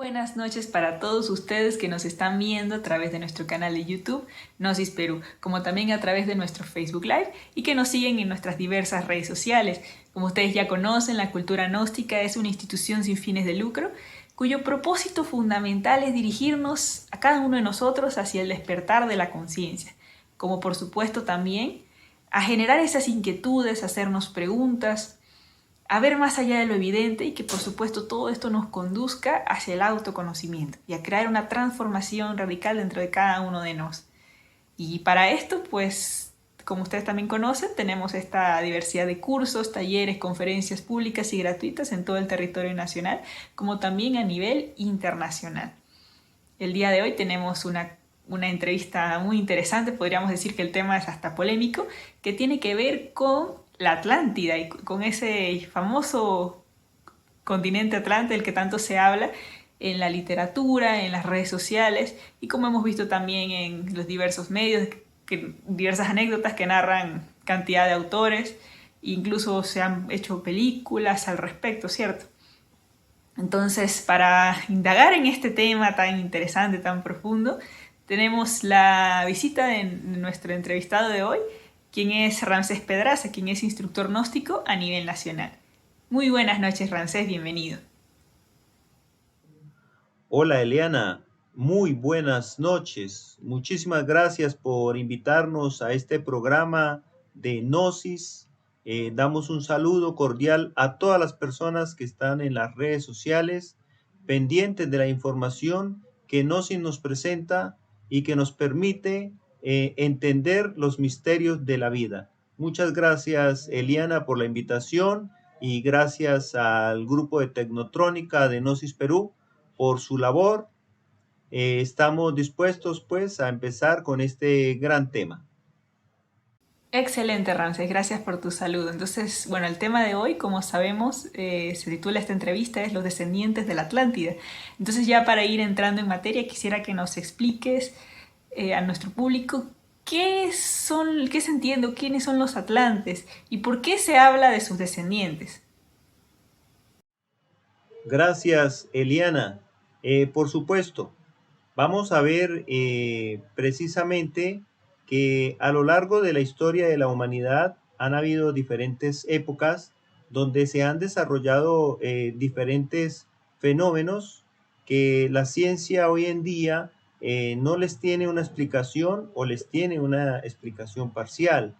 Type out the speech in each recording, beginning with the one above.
buenas noches para todos ustedes que nos están viendo a través de nuestro canal de YouTube, Gnosis Perú, como también a través de nuestro Facebook Live y que nos siguen en nuestras diversas redes sociales. Como ustedes ya conocen, la cultura gnóstica es una institución sin fines de lucro, cuyo propósito fundamental es dirigirnos a cada uno de nosotros hacia el despertar de la conciencia, como por supuesto también a generar esas inquietudes, hacernos preguntas, a ver más allá de lo evidente y que por supuesto todo esto nos conduzca hacia el autoconocimiento y a crear una transformación radical dentro de cada uno de nosotros. Y para esto, pues, como ustedes también conocen, tenemos esta diversidad de cursos, talleres, conferencias públicas y gratuitas en todo el territorio nacional, como también a nivel internacional. El día de hoy tenemos una entrevista muy interesante, podríamos decir que el tema es hasta polémico, que tiene que ver con la Atlántida y con ese famoso continente Atlante del que tanto se habla en la literatura, en las redes sociales y como hemos visto también en los diversos medios, diversas anécdotas que narran cantidad de autores, incluso se han hecho películas al respecto, ¿cierto? Entonces, para indagar en este tema tan interesante, tan profundo, tenemos la visita de nuestro entrevistado de hoy, quien es Ramsés Pedraza, quien es instructor gnóstico a nivel nacional. Muy buenas noches, Ramsés, bienvenido. Hola Eliana, muy buenas noches. Muchísimas gracias por invitarnos a este programa de Gnosis. Damos un saludo cordial a todas las personas que están en las redes sociales, pendientes de la información que Gnosis nos presenta y que nos permite entender los misterios de la vida. Muchas gracias Eliana por la invitación y gracias al grupo de Tecnotrónica de Gnosis Perú por su labor. Estamos dispuestos pues a empezar con este gran tema. Excelente, Ramsés, gracias por tu saludo. Entonces, bueno, el tema de hoy, como sabemos, se titula esta entrevista, es Los descendientes de la Atlántida. Entonces, ya para ir entrando en materia, quisiera que nos expliques a nuestro público qué se entiende, quiénes son los atlantes y por qué se habla de sus descendientes. Gracias, Eliana. Por supuesto, vamos a ver precisamente que a lo largo de la historia de la humanidad han habido diferentes épocas donde se han desarrollado diferentes fenómenos que la ciencia hoy en día no les tiene una explicación o les tiene una explicación parcial.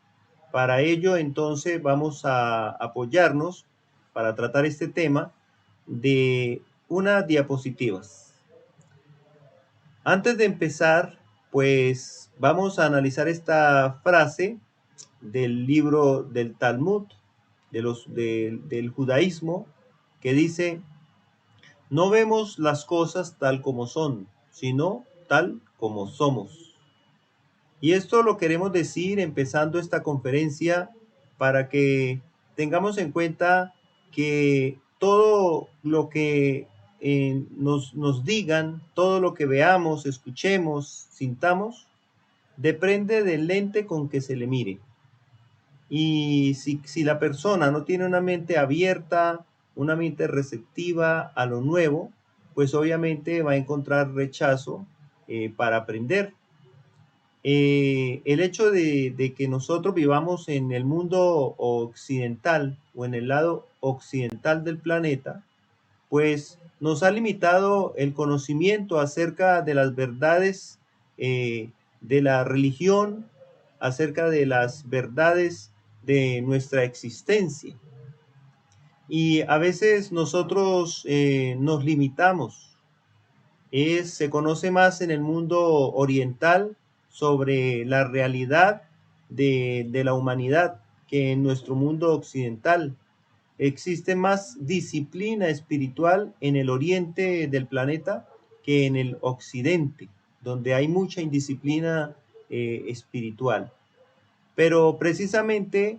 Para ello, entonces, vamos a apoyarnos para tratar este tema de unas diapositivas. Antes de empezar, pues vamos a analizar esta frase del libro del Talmud, del judaísmo, que dice, no vemos las cosas tal como son, sino tal como somos. Y esto lo queremos decir empezando esta conferencia para que tengamos en cuenta que todo lo que nos digan, todo lo que veamos, escuchemos, sintamos, depende del lente con que se le mire. Y si la persona no tiene una mente abierta, una mente receptiva a lo nuevo, pues obviamente va a encontrar rechazo para aprender. El hecho de que nosotros vivamos en el mundo occidental o en el lado occidental del planeta, pues nos ha limitado el conocimiento acerca de las verdades de la religión, acerca de las verdades de nuestra existencia. Y a veces nosotros nos limitamos. Se conoce más en el mundo oriental sobre la realidad de la humanidad que en nuestro mundo occidental. Existe más disciplina espiritual en el oriente del planeta que en el occidente, donde hay mucha indisciplina espiritual. Pero precisamente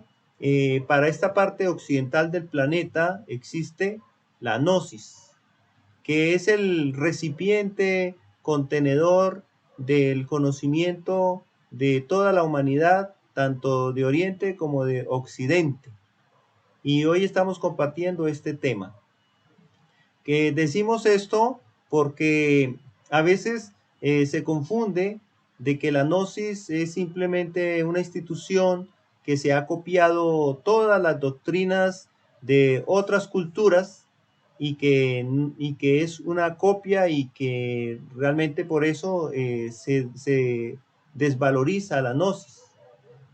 para esta parte occidental del planeta existe la gnosis, que es el recipiente contenedor del conocimiento de toda la humanidad, tanto de Oriente como de Occidente. Y hoy estamos compartiendo este tema. Que decimos esto porque a veces se confunde de que la Gnosis es simplemente una institución que se ha copiado todas las doctrinas de otras culturas y que es una copia y que realmente por eso se desvaloriza la Gnosis.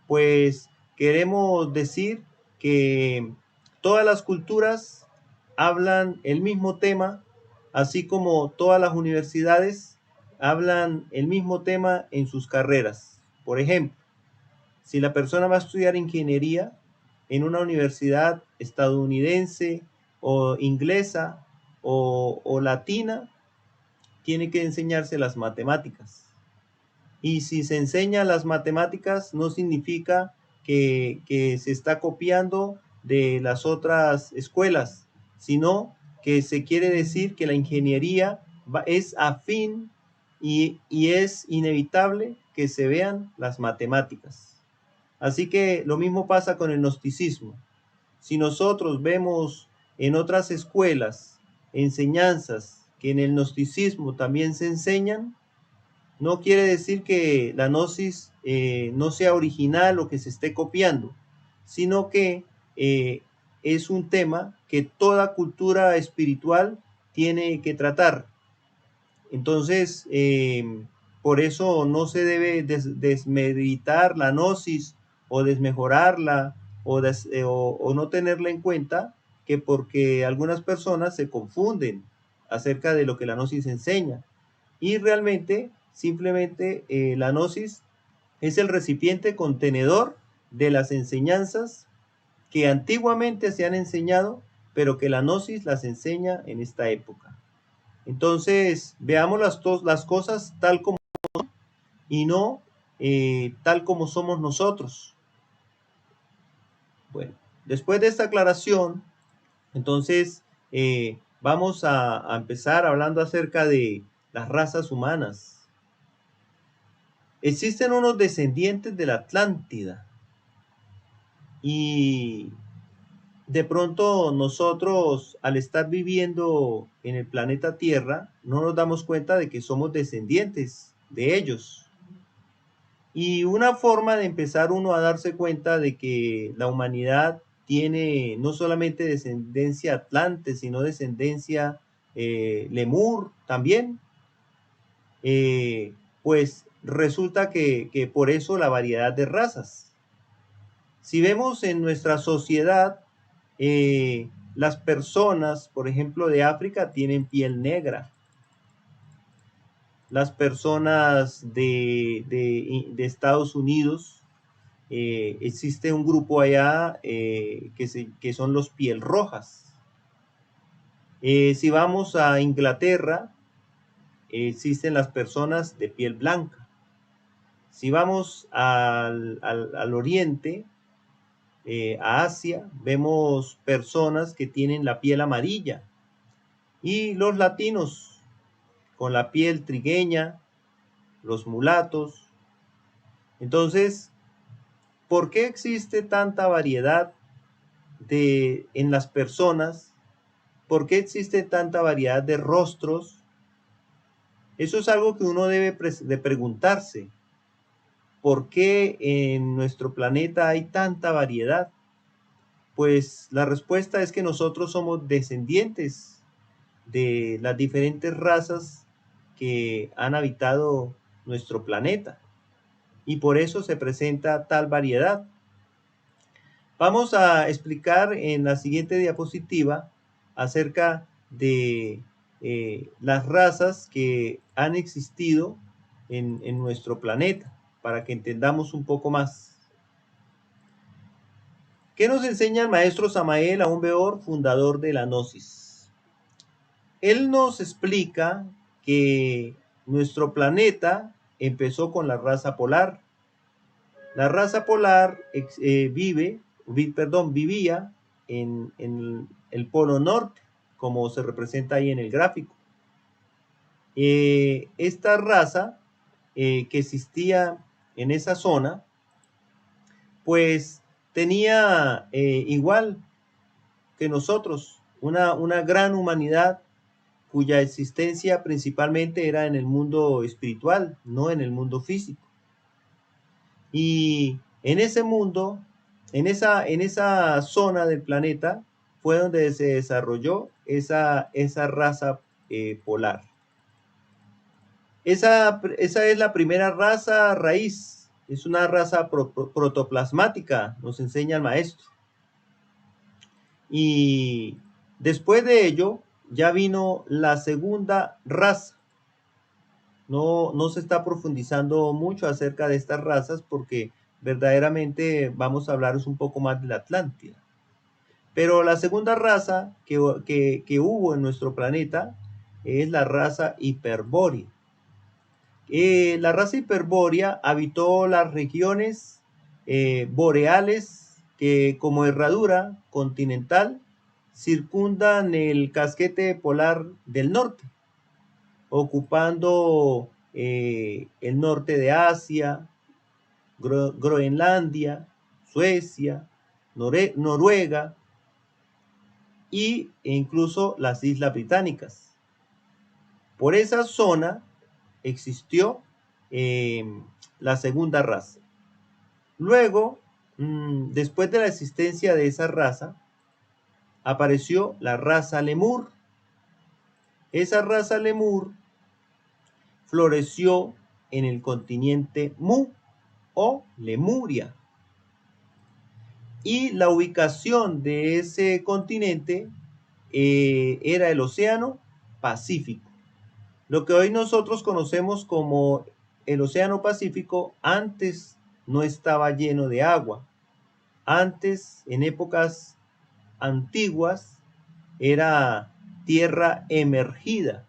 Pues queremos decir que todas las culturas hablan el mismo tema, así como todas las universidades hablan el mismo tema en sus carreras. Por ejemplo, si la persona va a estudiar ingeniería en una universidad estadounidense o inglesa o latina, tiene que enseñarse las matemáticas. Y si se enseñan las matemáticas, no significa que se está copiando de las otras escuelas, sino que se quiere decir que la ingeniería es afín y es inevitable que se vean las matemáticas. Así que lo mismo pasa con el gnosticismo. Si nosotros vemos en otras escuelas enseñanzas que en el gnosticismo también se enseñan, no quiere decir que la gnosis no sea original o que se esté copiando, sino que es un tema que toda cultura espiritual tiene que tratar. Entonces, por eso no se debe desmeritar la gnosis o desmejorarla o no tenerla en cuenta, que porque algunas personas se confunden acerca de lo que la gnosis enseña. Y realmente, simplemente, la gnosis es el recipiente contenedor de las enseñanzas que antiguamente se han enseñado, pero que la gnosis las enseña en esta época. Entonces, veamos las cosas tal como y no tal como somos nosotros. Bueno, después de esta aclaración, entonces vamos a empezar hablando acerca de las razas humanas. Existen unos descendientes de la Atlántida y de pronto nosotros, al estar viviendo en el planeta Tierra, no nos damos cuenta de que somos descendientes de ellos. Y una forma de empezar uno a darse cuenta de que la humanidad tiene no solamente descendencia atlante, sino descendencia lemur también, pues resulta que por eso la variedad de razas. Si vemos en nuestra sociedad, las personas, por ejemplo, de África tienen piel negra. Las personas de Estados Unidos, existe un grupo allá que son los piel rojas. Si vamos a Inglaterra, existen las personas de piel blanca. Si vamos al oriente, a Asia, vemos personas que tienen la piel amarilla. Y los latinos, con la piel trigueña, los mulatos. Entonces, ¿por qué existe tanta variedad en las personas? ¿Por qué existe tanta variedad de rostros? Eso es algo que uno debe de preguntarse. ¿Por qué en nuestro planeta hay tanta variedad? Pues la respuesta es que nosotros somos descendientes de las diferentes razas que han habitado nuestro planeta y por eso se presenta tal variedad. Vamos a explicar en la siguiente diapositiva acerca de las razas que han existido en nuestro planeta para que entendamos un poco más. ¿Qué nos enseña el maestro Samael Aún Weor, fundador de la Gnosis? Él nos explica que nuestro planeta empezó con la raza polar. La raza polar vivía en el polo norte, como se representa ahí en el gráfico. Esta raza que existía en esa zona, pues tenía igual que nosotros una gran humanidad cuya existencia principalmente era en el mundo espiritual, no en el mundo físico. Y en ese mundo, en esa zona del planeta, fue donde se desarrolló esa raza polar. Esa es la primera raza raíz, es una raza protoplasmática, nos enseña el maestro. Y después de ello, ya vino la segunda raza. No se está profundizando mucho acerca de estas razas porque verdaderamente vamos a hablaros un poco más de la Atlántida. Pero la segunda raza que hubo en nuestro planeta es la raza hiperbórea. La raza hiperbórea habitó las regiones boreales que, como herradura continental, circundan el casquete polar del norte, ocupando el norte de Asia, Groenlandia, Suecia, Noruega e incluso las Islas Británicas. Por esa zona existió la segunda raza. Luego, después de la existencia de esa raza, apareció la raza Lemur. Esa raza Lemur floreció en el continente Mu o Lemuria. Y la ubicación de ese continente era el Océano Pacífico. Lo que hoy nosotros conocemos como el Océano Pacífico antes no estaba lleno de agua. Antes, en épocas antiguas, era tierra emergida.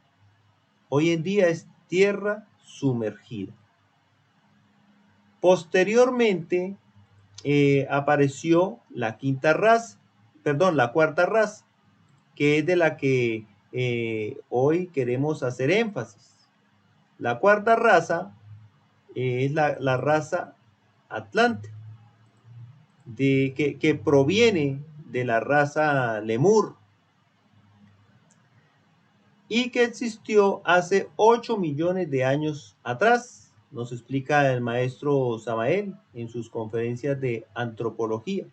Hoy en día es tierra sumergida. Posteriormente apareció la cuarta raza, que es de la que hoy queremos hacer énfasis. La cuarta raza es la raza Atlante, que proviene de la raza Lemur y que existió hace 8 millones de años atrás, nos explica el maestro Samael en sus conferencias de antropología.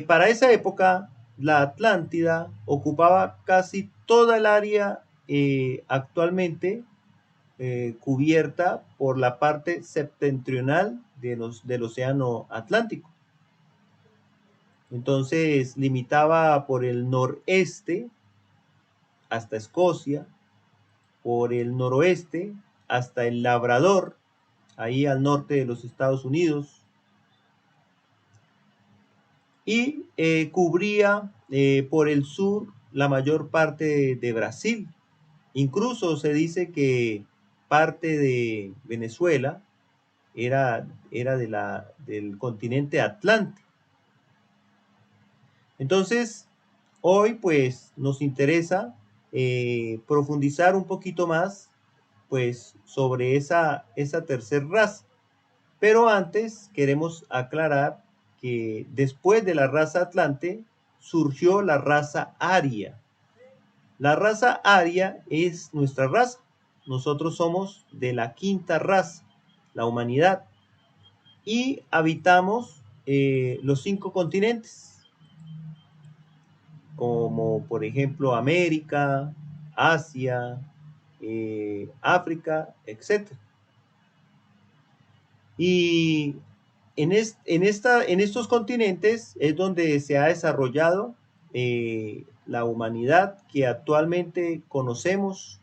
Para esa época, la Atlántida ocupaba casi toda el área actualmente cubierta por la parte septentrional del Océano Atlántico. Entonces limitaba por el noreste hasta Escocia, por el noroeste hasta el Labrador, ahí al norte de los Estados Unidos, y cubría por el sur la mayor parte de Brasil. Incluso se dice que parte de Venezuela era del continente Atlante. Entonces, hoy pues nos interesa profundizar un poquito más pues sobre esa tercer raza. Pero antes queremos aclarar que después de la raza Atlante surgió la raza Aria. La raza Aria es nuestra raza. Nosotros somos de la quinta raza, la humanidad, y habitamos los 5 continentes, como por ejemplo América, Asia, África, etc. Y en estos continentes es donde se ha desarrollado la humanidad que actualmente conocemos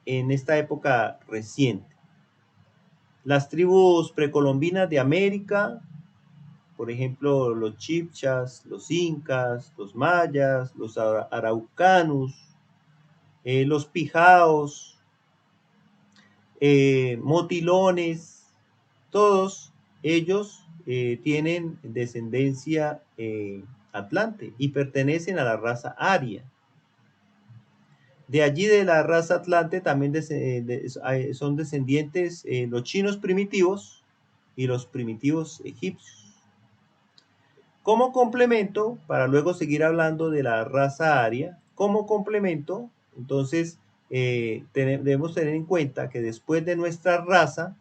en esta época reciente. Las tribus precolombinas de América, por ejemplo, los chibchas, los incas, los mayas, los araucanos, los pijaos, motilones, todos ellos tienen descendencia atlante y pertenecen a la raza aria. De allí de la raza atlante también son descendientes los chinos primitivos y los primitivos egipcios. Como complemento, para luego seguir hablando de la raza aria, como complemento, entonces debemos tener en cuenta que después de nuestra raza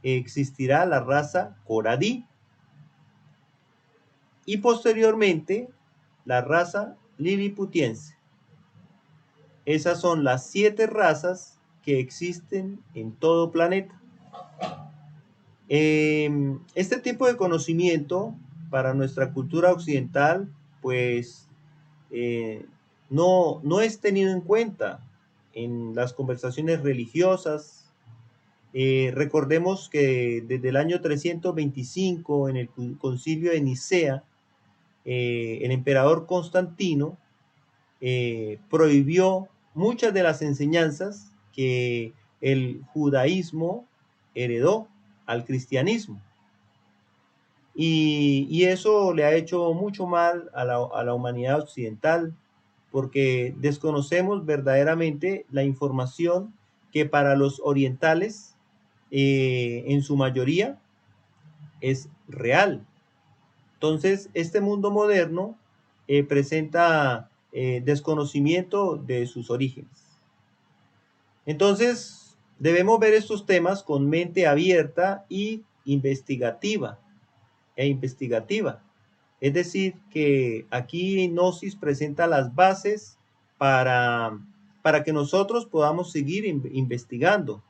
existirá la raza coradí y posteriormente la raza liliputiense. Esas son las 7 razas que existen en todo planeta. Este tipo de conocimiento para nuestra cultura occidental, pues no es tenido en cuenta en las conversaciones religiosas. Recordemos que desde el año 325, en el concilio de Nicea, el emperador Constantino prohibió muchas de las enseñanzas que el judaísmo heredó al cristianismo. Y eso le ha hecho mucho mal a la humanidad occidental, porque desconocemos verdaderamente la información que para los orientales, en su mayoría, es real. Entonces, este mundo moderno presenta desconocimiento de sus orígenes. Entonces, debemos ver estos temas con mente abierta y investigativa. Es decir, que aquí Gnosis presenta las bases para que nosotros podamos seguir investigando.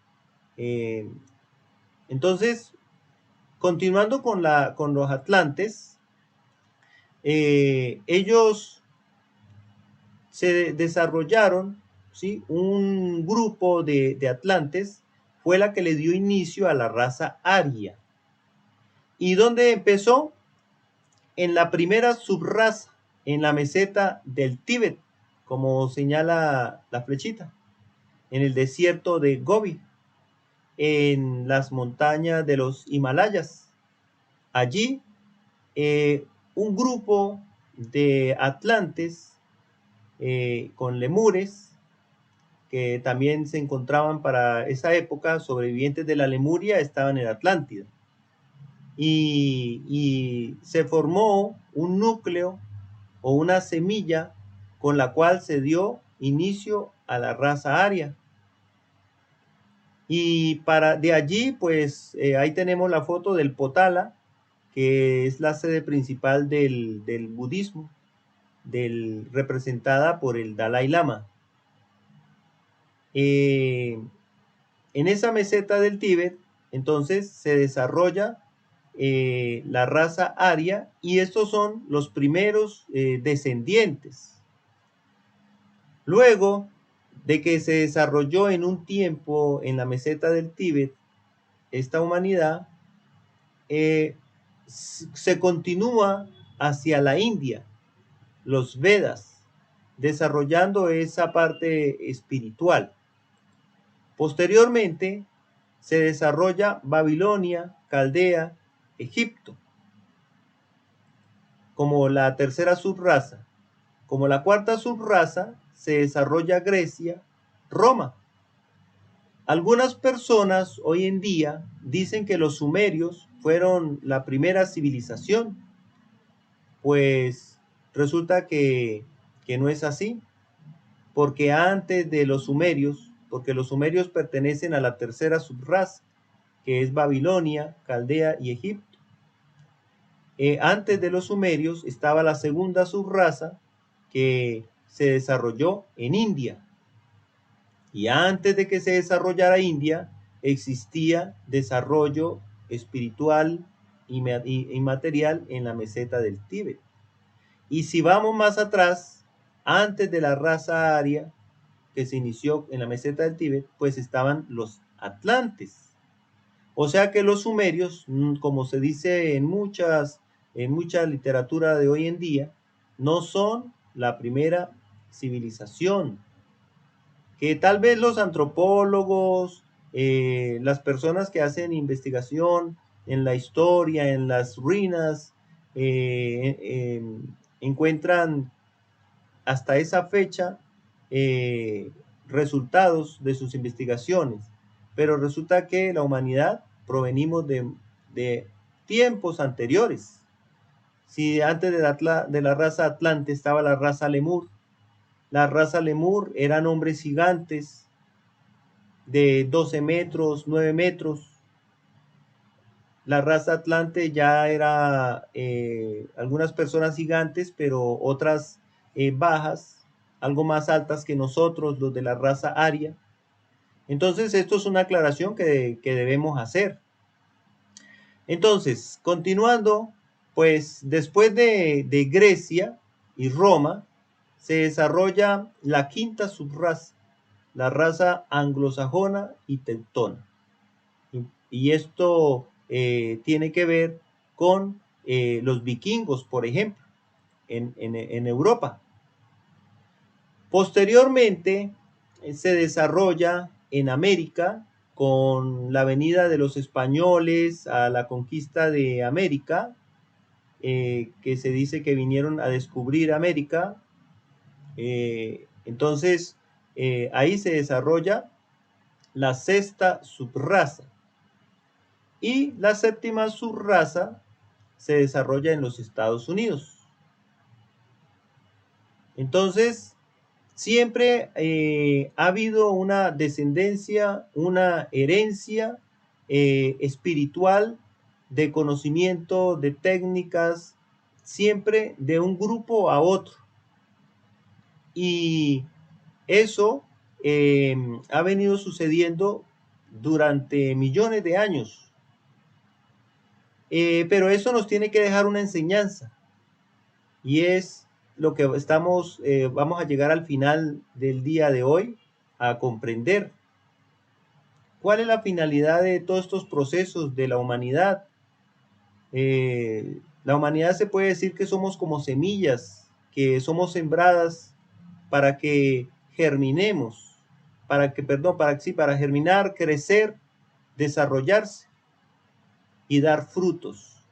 Entonces, continuando con los atlantes, ellos se desarrollaron, ¿sí? Un grupo de atlantes fue la que le dio inicio a la raza aria. ¿Y dónde empezó? En la primera subraza, en la meseta del Tíbet, como señala la flechita, en el desierto de Gobi, en las montañas de los Himalayas. Allí, un grupo de atlantes con lemures, que también se encontraban para esa época, sobrevivientes de la Lemuria, estaban en Atlántida. Y se formó un núcleo o una semilla con la cual se dio inicio a la raza aria. Y de allí, pues ahí tenemos la foto del Potala, que es la sede principal del budismo, representada por el Dalai Lama. En esa meseta del Tíbet, entonces se desarrolla la raza aria, y estos son los primeros descendientes. Luego de que se desarrolló en un tiempo en la meseta del Tíbet esta humanidad, se continúa hacia la India, los Vedas, desarrollando esa parte espiritual. Posteriormente se desarrolla Babilonia, Caldea, Egipto, como la tercera subraza. Como la cuarta subraza se desarrolla Grecia, Roma. Algunas personas hoy en día dicen que los sumerios fueron la primera civilización, pues resulta que no es así, porque antes de los sumerios, porque los sumerios pertenecen a la tercera subraza, que es Babilonia, Caldea y Egipto. Antes de los sumerios estaba la segunda subraza, que se desarrolló en India. Y antes de que se desarrollara India, existía desarrollo espiritual y material en la meseta del Tíbet. Y si vamos más atrás, antes de la raza aria que se inició en la meseta del Tíbet, pues estaban los atlantes. O sea que los sumerios, como se dice en mucha literatura de hoy en día, no son la primera civilización. Que tal vez los antropólogos, las personas que hacen investigación en la historia, en las ruinas, encuentran hasta esa fecha resultados de sus investigaciones, pero resulta que la humanidad provenimos de tiempos anteriores. Si antes de la raza Atlante estaba la raza Lemur, La raza lemur eran hombres gigantes de 12 metros, 9 metros. La raza atlante ya era algunas personas gigantes, pero otras bajas, algo más altas que nosotros, los de la raza aria. Entonces, esto es una aclaración que debemos hacer. Entonces, continuando, pues después de Grecia y Roma, se desarrolla la quinta subraza, la raza anglosajona y teutona. Y esto tiene que ver con los vikingos, por ejemplo, en Europa. Posteriormente, se desarrolla en América con la venida de los españoles a la conquista de América, que se dice que vinieron a descubrir América. Entonces, ahí se desarrolla la sexta subraza. Y la séptima subraza se desarrolla en los Estados Unidos. Entonces, siempre ha habido una descendencia, una herencia espiritual de conocimiento, de técnicas, siempre de un grupo a otro. Y eso ha venido sucediendo durante millones de años. Pero eso nos tiene que dejar una enseñanza. Y es lo que vamos a llegar al final del día de hoy a comprender. ¿Cuál es la finalidad de todos estos procesos de la humanidad? La humanidad se puede decir que somos como semillas, que somos sembradas para que germinemos, para germinar, crecer, desarrollarse y dar frutos.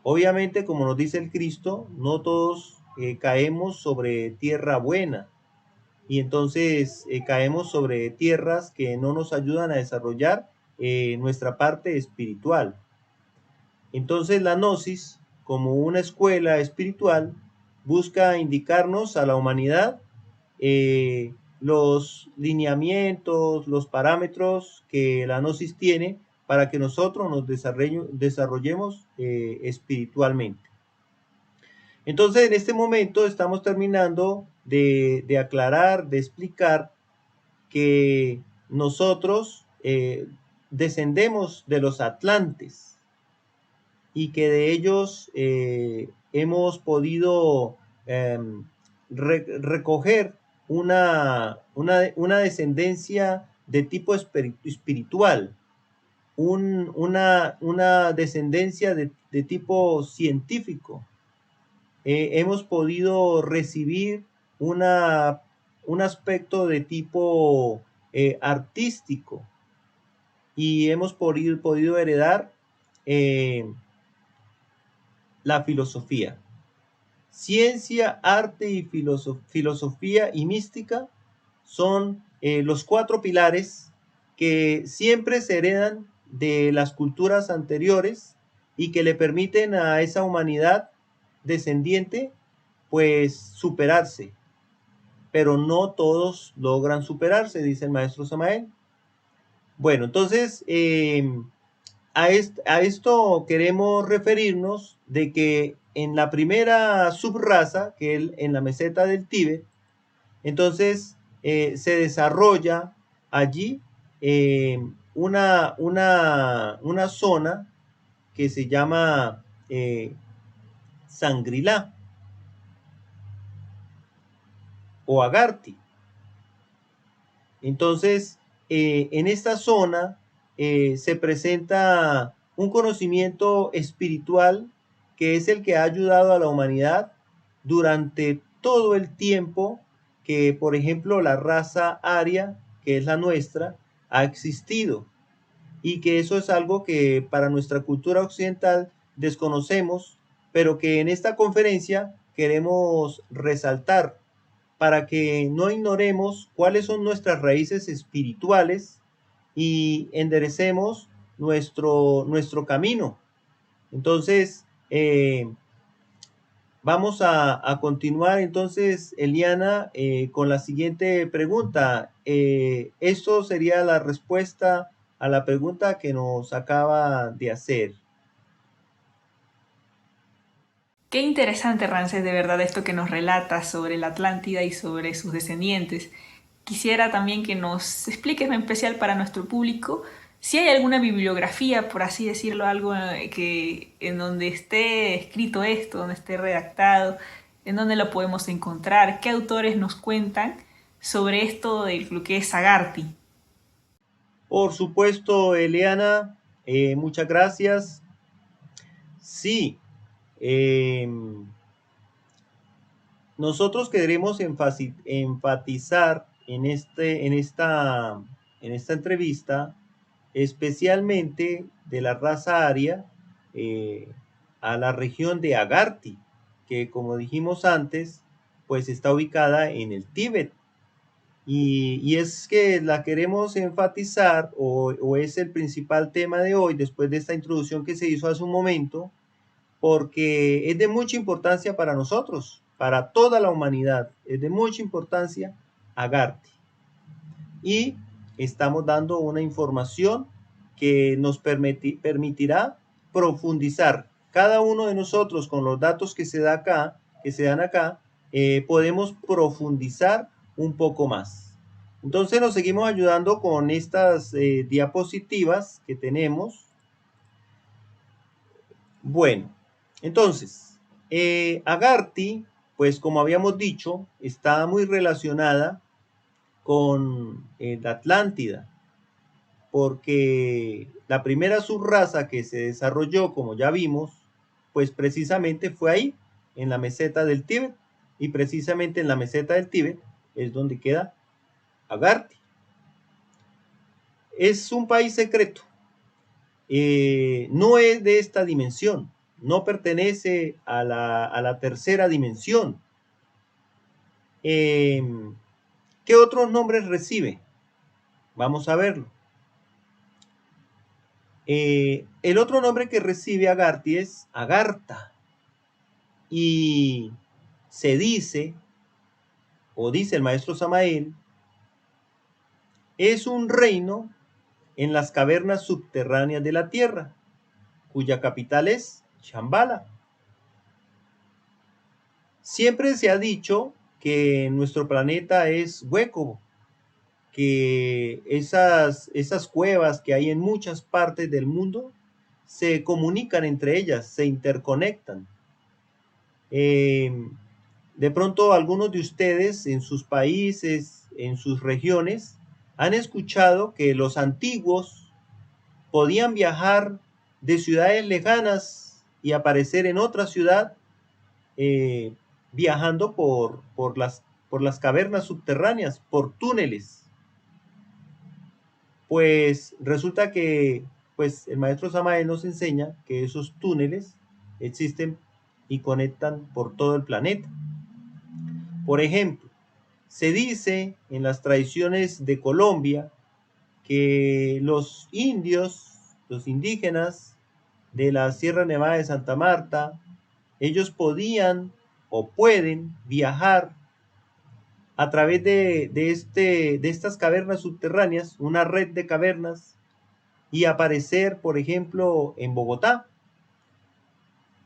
Obviamente, como nos dice el Cristo, no todos caemos sobre tierra buena y entonces caemos sobre tierras que no nos ayudan a desarrollar nuestra parte espiritual. Entonces la Gnosis, como una escuela espiritual, busca indicarnos a la humanidad los lineamientos, los parámetros que la Gnosis tiene para que nosotros nos desarrollemos espiritualmente. Entonces, en este momento estamos terminando de aclarar, de explicar que nosotros descendemos de los atlantes y que de ellos hemos podido recoger una descendencia de tipo espiritual, una descendencia de tipo científico. Hemos podido recibir un aspecto de tipo artístico y hemos podido heredar la filosofía. Ciencia, arte y filosofía y mística son los 4 pilares que siempre se heredan de las culturas anteriores y que le permiten a esa humanidad descendiente pues superarse. Pero no todos logran superarse, dice el maestro Samael. Bueno, entonces a esto queremos referirnos de que en la primera subraza, que es en la meseta del Tíbet, entonces se desarrolla allí una zona que se llama Sangrilá o Agarthy. Entonces, en esta zona se presenta un conocimiento espiritual que es el que ha ayudado a la humanidad durante todo el tiempo que, por ejemplo, la raza aria, que es la nuestra, ha existido. Y que eso es algo que para nuestra cultura occidental desconocemos, pero que en esta conferencia queremos resaltar para que no ignoremos cuáles son nuestras raíces espirituales y enderecemos nuestro camino. Entonces, Vamos a continuar entonces, Eliana, con la siguiente pregunta. Esto sería la respuesta a la pregunta que nos acaba de hacer. Qué interesante, Ramsés, de verdad esto que nos relata sobre la Atlántida y sobre sus descendientes. Quisiera también que nos expliques, en especial para nuestro público, si hay alguna bibliografía, por así decirlo, algo que en donde esté escrito esto, donde esté redactado, en donde lo podemos encontrar, qué autores nos cuentan sobre esto de lo que es Sagasti. Por supuesto, Eliana, muchas gracias. Sí, nosotros queremos enfatizar en esta entrevista, especialmente de la raza aria, eh, a la región de Agarthy, que como dijimos antes, pues está ubicada en el Tíbet. Y es que la queremos enfatizar o es el principal tema de hoy, después de esta introducción que se hizo hace un momento, porque es de mucha importancia para nosotros, para toda la humanidad, es de mucha importancia Agarthy. Y estamos dando una información que nos permitirá profundizar. Cada uno de nosotros con los datos que se dan acá, podemos profundizar un poco más. Entonces nos seguimos ayudando con estas diapositivas que tenemos. Bueno, entonces, Agarthy, pues como habíamos dicho, está muy relacionada con la Atlántida, porque la primera subraza que se desarrolló, como ya vimos, pues precisamente fue ahí, en la meseta del Tíbet, y precisamente en la meseta del Tíbet es donde queda Agarthy. Es un país secreto, no es de esta dimensión, no pertenece a la tercera dimensión. ¿Qué otros nombres recibe? Vamos a verlo. El otro nombre que recibe Agarthy es Agartha. Y se dice, o dice el maestro Samael, es un reino en las cavernas subterráneas de la tierra, cuya capital es Shambhala. Siempre se ha dicho que nuestro planeta es hueco, que esas cuevas que hay en muchas partes del mundo se comunican entre ellas, se interconectan. De pronto algunos de ustedes en sus países, en sus regiones, han escuchado que los antiguos podían viajar de ciudades lejanas y aparecer en otra ciudad eh, viajando por las cavernas subterráneas, por túneles. Pues resulta que pues, el maestro Samael nos enseña que esos túneles existen y conectan por todo el planeta. Por ejemplo, se dice en las tradiciones de Colombia que los indios, los indígenas de la Sierra Nevada de Santa Marta, ellos podían o pueden viajar a través de estas cavernas subterráneas, una red de cavernas, y aparecer, por ejemplo, en Bogotá.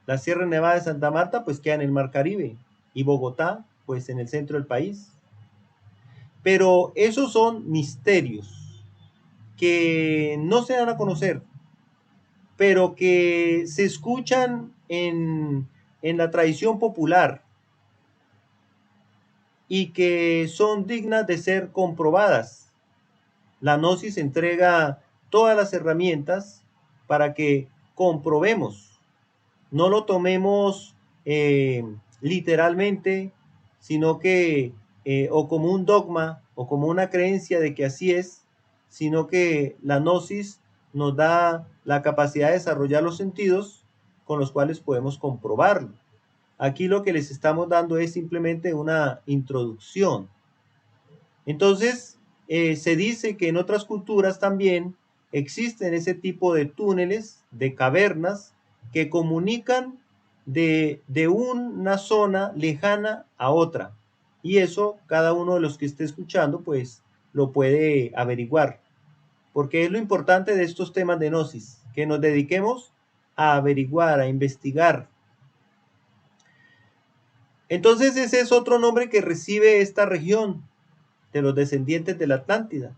La Sierra Nevada de Santa Marta pues queda en el Mar Caribe y Bogotá pues en el centro del país. Pero esos son misterios que no se dan a conocer, pero que se escuchan en la tradición popular y que son dignas de ser comprobadas. La Gnosis entrega todas las herramientas para que comprobemos, no lo tomemos literalmente, sino que o como un dogma o como una creencia de que así es, sino que la Gnosis nos da la capacidad de desarrollar los sentidos con los cuales podemos comprobarlo. Aquí lo que les estamos dando es simplemente una introducción. Entonces, se dice que en otras culturas también existen ese tipo de túneles, de cavernas, que comunican de una zona lejana a otra. Y eso cada uno de los que esté escuchando pues lo puede averiguar. Porque es lo importante de estos temas de gnosis, que nos dediquemos a averiguar, a investigar. Entonces ese es otro nombre que recibe esta región de los descendientes de la Atlántida,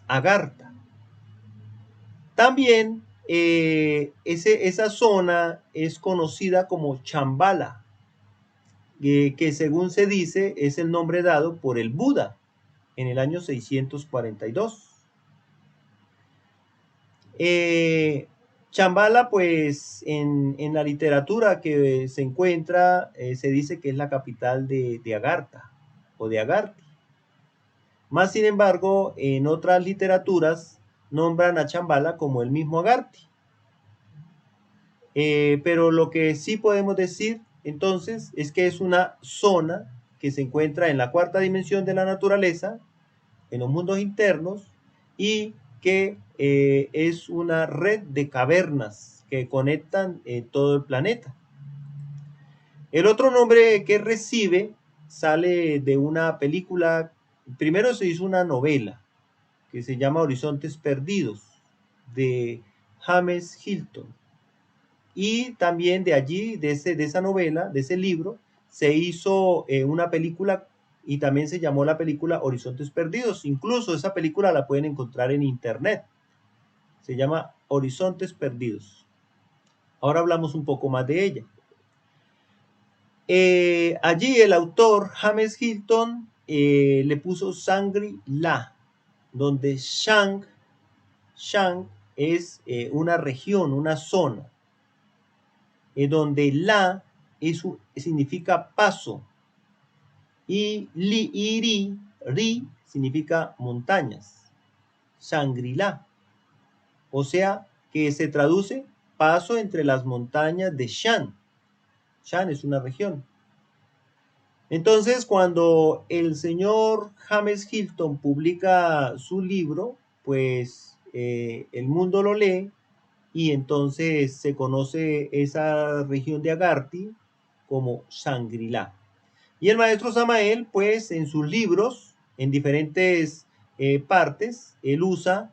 Agartha. También esa zona es conocida como Chambala, que según se dice es el nombre dado por el Buda en el año 642. Chambala, pues en la literatura que se encuentra, se dice que es la capital de Agartha o de Agartha. Más sin embargo, en otras literaturas nombran a Chambala como el mismo Agartha. Pero lo que sí podemos decir entonces es que es una zona que se encuentra en la cuarta dimensión de la naturaleza, en los mundos internos, y que es una red de cavernas que conectan todo el planeta. El otro nombre que recibe sale de una película. Primero se hizo una novela que se llama Horizontes Perdidos, de James Hilton. Y también de allí, de esa novela, de ese libro, se hizo una película y también se llamó la película Horizontes Perdidos. Incluso esa película la pueden encontrar en internet. Se llama Horizontes Perdidos. Ahora hablamos un poco más de ella. Allí el autor James Hilton le puso Shangri-La, donde Shang es una región, una zona, donde La significa paso y Ri significa montañas, Shangri-La. O sea que se traduce paso entre las montañas de Shan. Shan es una región. Entonces, cuando el señor James Hilton publica su libro, pues el mundo lo lee y entonces se conoce esa región de Agartha como Shangri-La. Y el maestro Samael, pues en sus libros, en diferentes partes, él usa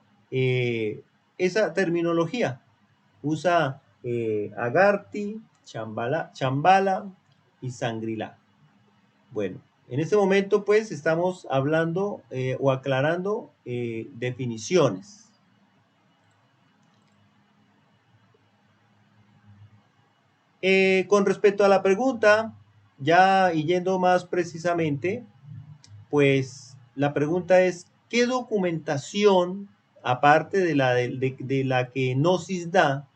esa terminología. Usa Agartha, Chambala y Shangri-La. Bueno, en este momento pues estamos hablando o aclarando definiciones. Con respecto a la pregunta, ya y yendo más precisamente, pues la pregunta es, ¿qué documentación, aparte de la que Gnosis da,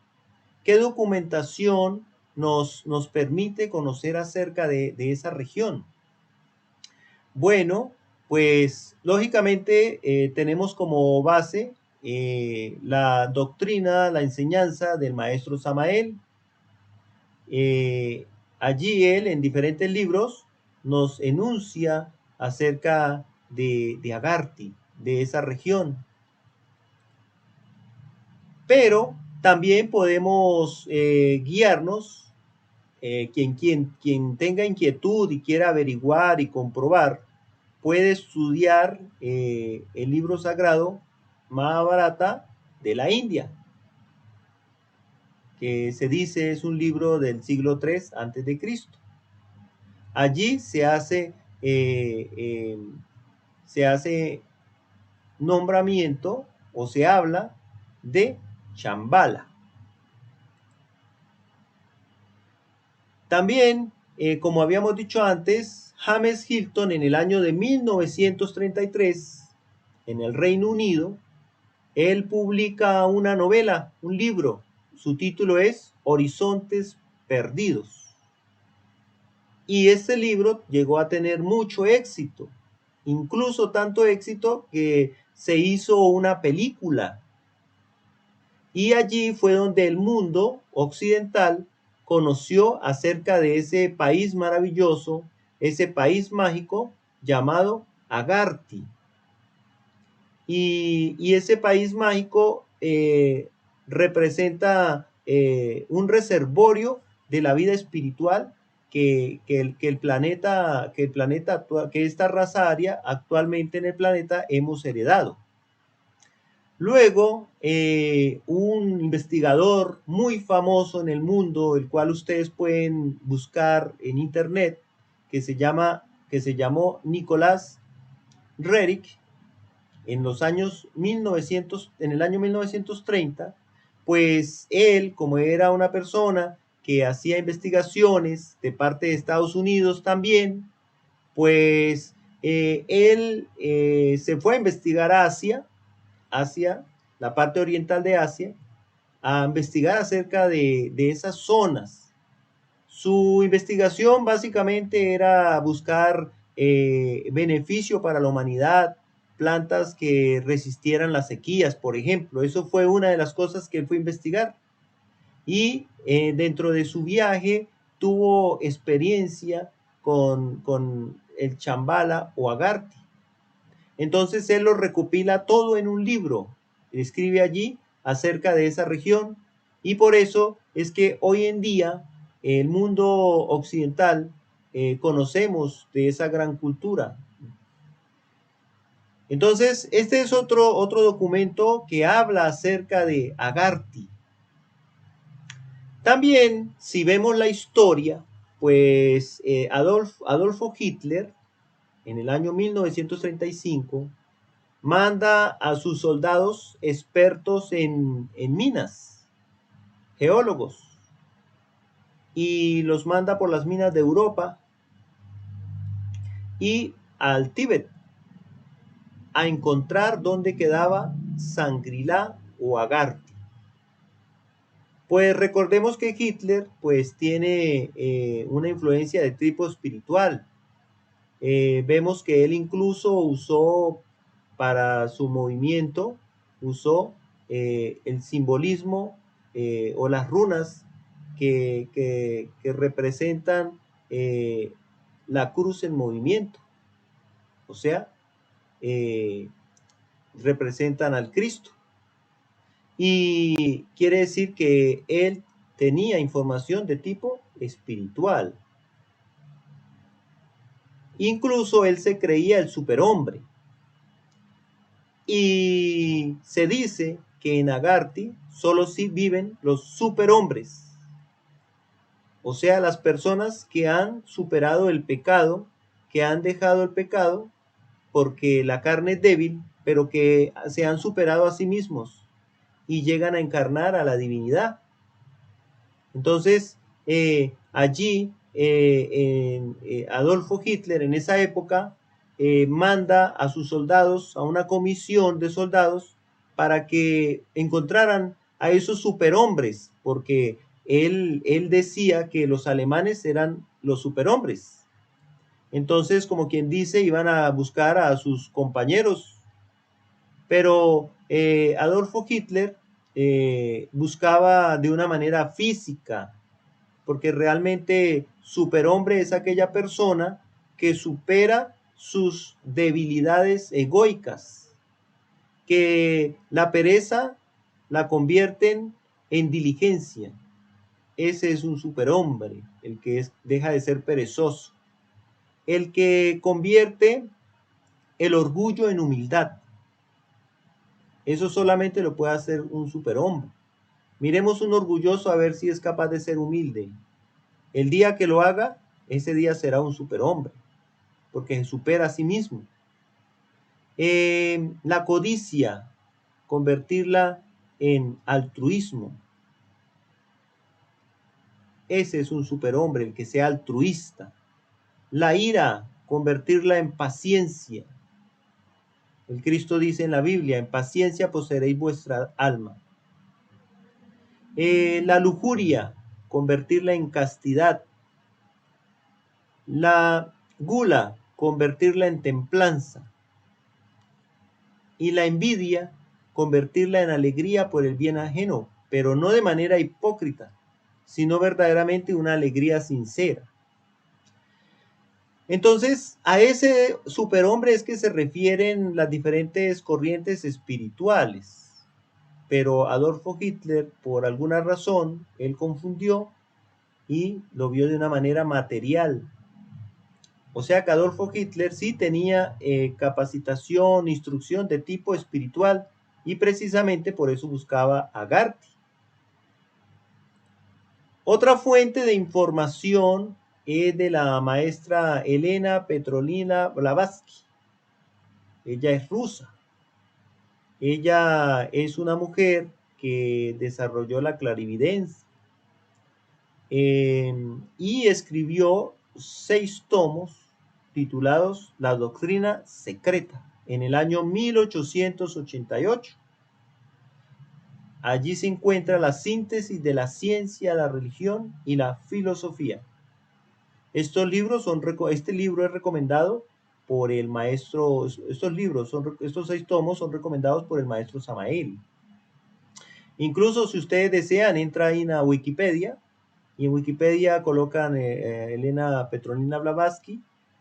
qué documentación nos permite conocer acerca de esa región? Bueno, pues lógicamente tenemos como base la doctrina, la enseñanza del maestro Samael. Allí él, en diferentes libros, nos enuncia acerca de Agartha, de esa región. Pero también podemos guiarnos, quien tenga inquietud y quiera averiguar y comprobar, puede estudiar el libro sagrado Mahabharata de la India, que se dice es un libro del siglo III antes de Cristo. Allí se hace nombramiento o se habla de Shambhala. También, como habíamos dicho antes, James Hilton en el año de 1933, en el Reino Unido, él publica una novela, un libro. Su título es Horizontes Perdidos. Y este libro llegó a tener mucho éxito, incluso tanto éxito que se hizo una película. Y allí fue donde el mundo occidental conoció acerca de ese país maravilloso, ese país mágico llamado Agartha. Y ese país mágico representa un reservorio de la vida espiritual que el planeta, que esta raza aria actualmente en el planeta hemos heredado. Luego, un investigador muy famoso en el mundo, el cual ustedes pueden buscar en internet, que se llamó Nicolás Roerich, en el año 1930, pues él, como era una persona que hacía investigaciones de parte de Estados Unidos también, pues él se fue a investigar a Asia, la parte oriental de Asia, a investigar acerca de esas zonas. Su investigación básicamente era buscar beneficio para la humanidad, plantas que resistieran las sequías, por ejemplo. Eso fue una de las cosas que él fue a investigar. Y dentro de su viaje tuvo experiencia con el chambala o agarti. Entonces él lo recopila todo en un libro, escribe allí acerca de esa región, y por eso es que hoy en día el mundo occidental conocemos de esa gran cultura. Entonces, este es otro documento que habla acerca de Agarthy. También, si vemos la historia, pues Adolfo Hitler, en el año 1935, manda a sus soldados expertos en minas, geólogos, y los manda por las minas de Europa y al Tíbet a encontrar dónde quedaba Sangrila o Agarthy. Pues recordemos que Hitler pues tiene una influencia de tipo espiritual. Vemos que él incluso usó para su movimiento, usó el simbolismo o las runas que representan la cruz en movimiento. O sea, representan al Cristo. Y quiere decir que él tenía información de tipo espiritual. Incluso él se creía el superhombre. Y se dice que en Agarthy solo sí viven los superhombres. O sea, las personas que han superado el pecado, que han dejado el pecado, porque la carne es débil, pero que se han superado a sí mismos y llegan a encarnar a la divinidad. Entonces, allí Adolfo Hitler en esa época manda a sus soldados, a una comisión de soldados, para que encontraran a esos superhombres, porque él decía que los alemanes eran los superhombres. Entonces, como quien dice, iban a buscar a sus compañeros. Pero Adolfo Hitler buscaba de una manera física, porque realmente superhombre es aquella persona que supera sus debilidades egoicas, que la pereza la convierten en diligencia. Ese es un superhombre, el que deja de ser perezoso, el que convierte el orgullo en humildad. Eso solamente lo puede hacer un superhombre. Miremos un orgulloso a ver si es capaz de ser humilde. El día que lo haga, ese día será un superhombre, porque se supera a sí mismo. La codicia, convertirla en altruismo. Ese es un superhombre, el que sea altruista. La ira, convertirla en paciencia. El Cristo dice en la Biblia, en paciencia poseeréis vuestra alma. La lujuria, convertirla en castidad. La gula, convertirla en templanza. Y la envidia, convertirla en alegría por el bien ajeno, pero no de manera hipócrita, sino verdaderamente una alegría sincera. Entonces, a ese superhombre es que se refieren las diferentes corrientes espirituales. Pero Adolfo Hitler, por alguna razón, él confundió y lo vio de una manera material. O sea que Adolfo Hitler sí tenía capacitación, instrucción de tipo espiritual, y precisamente por eso buscaba a Agarthy. Otra fuente de información es de la maestra Elena Petronila Blavatsky. Ella es rusa. Ella es una mujer que desarrolló la clarividencia y escribió 6 tomos titulados La Doctrina Secreta en el año 1888. Allí se encuentra la síntesis de la ciencia, la religión y la filosofía. Este libro es recomendado por el maestro, estos 6 tomos son recomendados por el maestro Samael. Incluso si ustedes desean, entra ahí en Wikipedia, y en Wikipedia colocan Elena Petronila Blavatsky,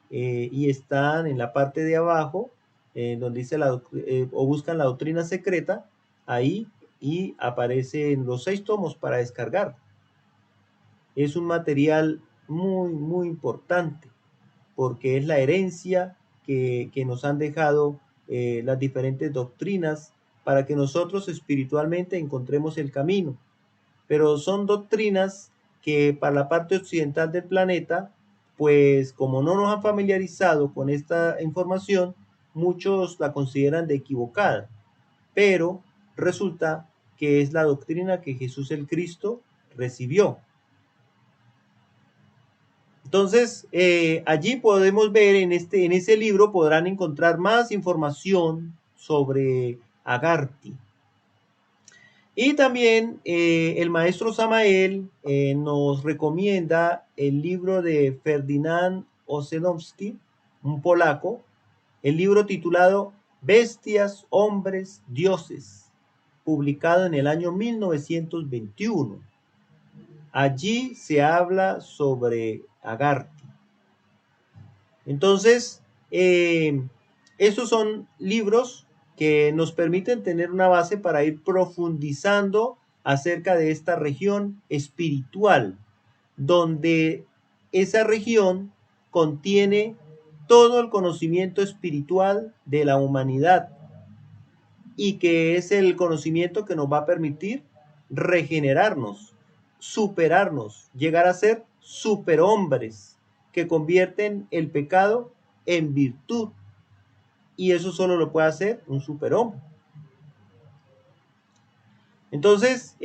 y están en la parte de abajo, donde dice o buscan la doctrina secreta, ahí, y aparecen los 6 tomos para descargar. Es un material muy, muy importante, porque es la herencia que nos han dejado las diferentes doctrinas para que nosotros espiritualmente encontremos el camino. Pero son doctrinas que para la parte occidental del planeta, pues como no nos han familiarizado con esta información, muchos la consideran de equivocada. Pero resulta que es la doctrina que Jesús el Cristo recibió. Entonces, allí podemos ver en ese libro podrán encontrar más información sobre Agarthy. Y también el maestro Samael nos recomienda el libro de Ferdynand Ossendowski, un polaco, el libro titulado Bestias, Hombres, Dioses, publicado en el año 1921. Allí se habla sobre Agarthy. Entonces, estos son libros que nos permiten tener una base para ir profundizando acerca de esta región espiritual, donde esa región contiene todo el conocimiento espiritual de la humanidad, y que es el conocimiento que nos va a permitir regenerarnos, superarnos, llegar a ser superhombres que convierten el pecado en virtud, y eso solo lo puede hacer un superhombre. Entonces,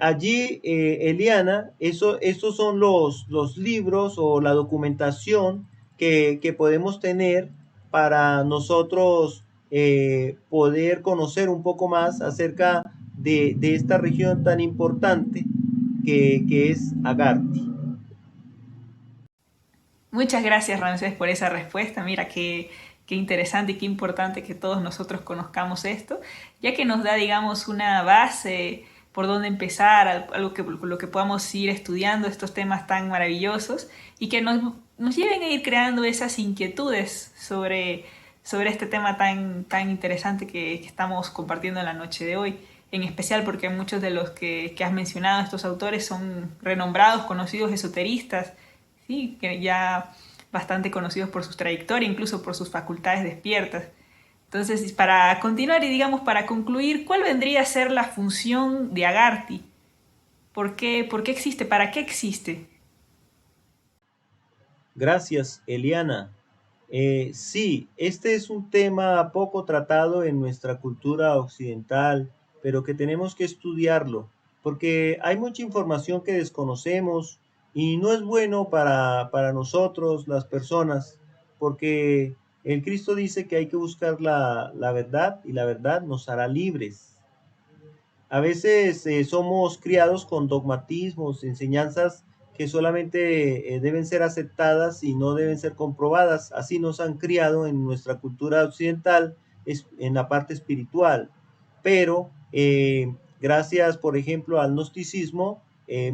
allí, Eliana, estos son los libros o la documentación que podemos tener para nosotros poder conocer un poco más acerca de esta región tan importante que es Agarthy. Muchas gracias, Ramsés, por esa respuesta. Mira qué interesante y qué importante que todos nosotros conozcamos esto, ya que nos da, digamos, una base por donde empezar, algo que, lo que podamos ir estudiando estos temas tan maravillosos y que nos lleven a ir creando esas inquietudes sobre este tema tan interesante que estamos compartiendo en la noche de hoy. En especial porque muchos de los que has mencionado, estos autores, son renombrados, conocidos esoteristas, ¿sí? Que ya bastante conocidos por su trayectoria, incluso por sus facultades despiertas. Entonces, para continuar y digamos para concluir, ¿cuál vendría a ser la función de Agarthy? ¿Por qué existe? ¿Para qué existe? Gracias, Eliana. Sí, este es un tema poco tratado en nuestra cultura occidental, pero que tenemos que estudiarlo, porque hay mucha información que desconocemos y no es bueno para nosotros, las personas, porque el Cristo dice que hay que buscar la verdad, y la verdad nos hará libres. A veces somos criados con dogmatismos, enseñanzas que solamente deben ser aceptadas y no deben ser comprobadas. Así nos han criado en nuestra cultura occidental, en la parte espiritual. Pero gracias, por ejemplo, al gnosticismo,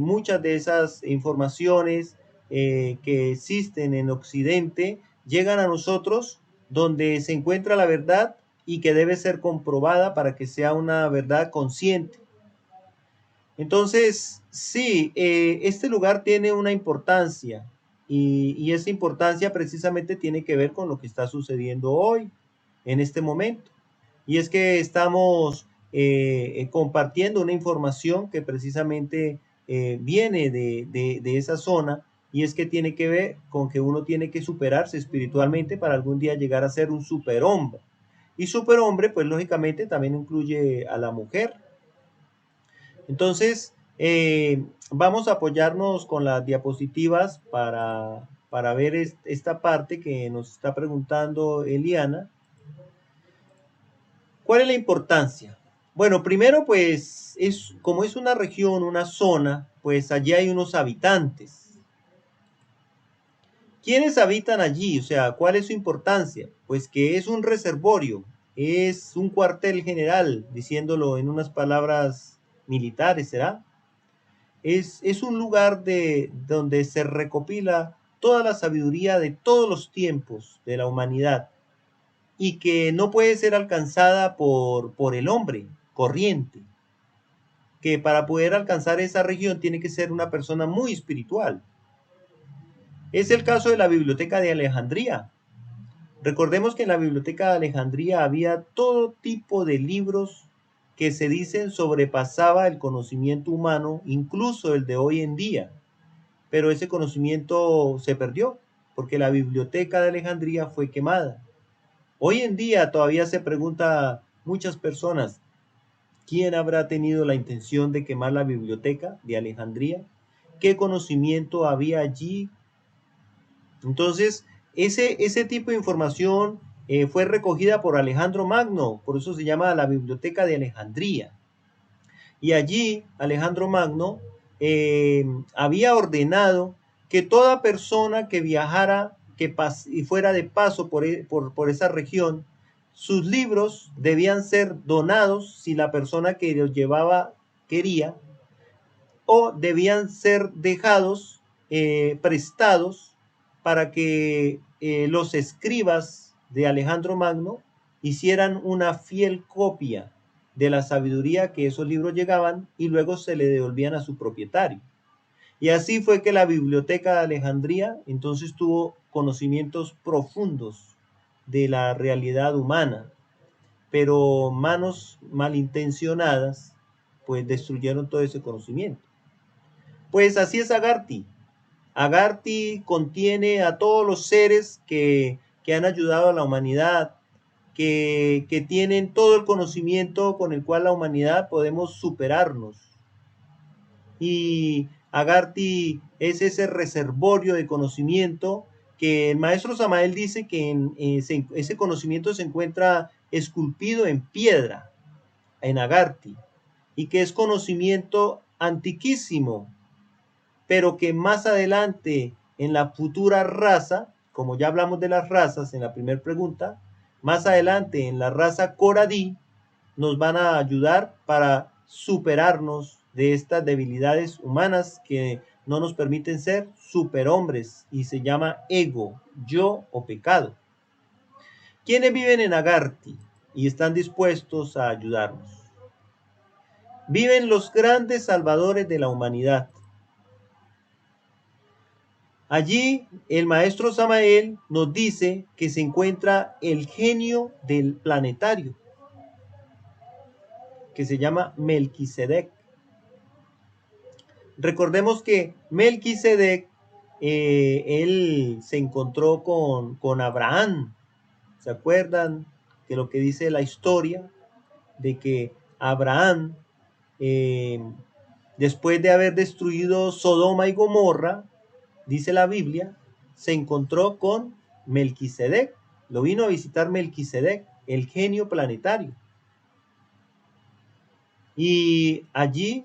muchas de esas informaciones que existen en Occidente llegan a nosotros, donde se encuentra la verdad y que debe ser comprobada para que sea una verdad consciente. Entonces, sí, este lugar tiene una importancia y esa importancia precisamente tiene que ver con lo que está sucediendo hoy, en este momento. Y es que estamos compartiendo una información que precisamente viene de esa zona y es que tiene que ver con que uno tiene que superarse espiritualmente para algún día llegar a ser un superhombre. Y superhombre, pues lógicamente también incluye a la mujer. Entonces, vamos a apoyarnos con las diapositivas para ver esta parte que nos está preguntando Eliana. ¿Cuál es la importancia? Bueno, primero pues como es una región, una zona, pues allí hay unos habitantes. ¿Quiénes habitan allí? O sea, ¿cuál es su importancia? Pues que es un reservorio, es un cuartel general, diciéndolo en unas palabras militares, ¿será? Es un lugar donde se recopila toda la sabiduría de todos los tiempos de la humanidad y que no puede ser alcanzada por el hombre corriente, que para poder alcanzar esa región tiene que ser una persona muy espiritual. Es el caso de la Biblioteca de Alejandría. Recordemos que en la Biblioteca de Alejandría había todo tipo de libros que se dicen sobrepasaba el conocimiento humano, incluso el de hoy en día. Pero ese conocimiento se perdió porque la Biblioteca de Alejandría fue quemada. Hoy en día todavía se pregunta muchas personas, ¿quién habrá tenido la intención de quemar la biblioteca de Alejandría? ¿Qué conocimiento había allí? Entonces, ese tipo de información fue recogida por Alejandro Magno, por eso se llama la Biblioteca de Alejandría. Y allí Alejandro Magno había ordenado que toda persona que viajara y fuera de paso por esa región, sus libros debían ser donados si la persona que los llevaba quería, o debían ser dejados, prestados, para que los escribas de Alejandro Magno hicieran una fiel copia de la sabiduría que esos libros llegaban y luego se le devolvían a su propietario. Y así fue que la Biblioteca de Alejandría entonces tuvo conocimientos profundos de la realidad humana, pero manos malintencionadas pues destruyeron todo ese conocimiento. Pues así es Agarthy. Agarthy contiene a todos los seres que han ayudado a la humanidad, que tienen todo el conocimiento con el cual la humanidad podemos superarnos. Y Agarthy es ese reservorio de conocimiento que el maestro Samael dice que ese conocimiento se encuentra esculpido en piedra, en Agarthy, y que es conocimiento antiquísimo, pero que más adelante en la futura raza, como ya hablamos de las razas en la primera pregunta, más adelante en la raza Coradí nos van a ayudar para superarnos de estas debilidades humanas que no nos permiten ser superhombres y se llama ego, yo o pecado. ¿Quiénes viven en Agarthy y están dispuestos a ayudarnos? Viven los grandes salvadores de la humanidad. Allí el maestro Samael nos dice que se encuentra el genio del planetario, que se llama Melquisedec. Recordemos que Melquisedec, él se encontró con Abraham. ¿Se acuerdan que lo que dice la historia? De que Abraham, después de haber destruido Sodoma y Gomorra, dice la Biblia, se encontró con Melquisedec. Lo vino a visitar Melquisedec, el genio planetario. Y allí,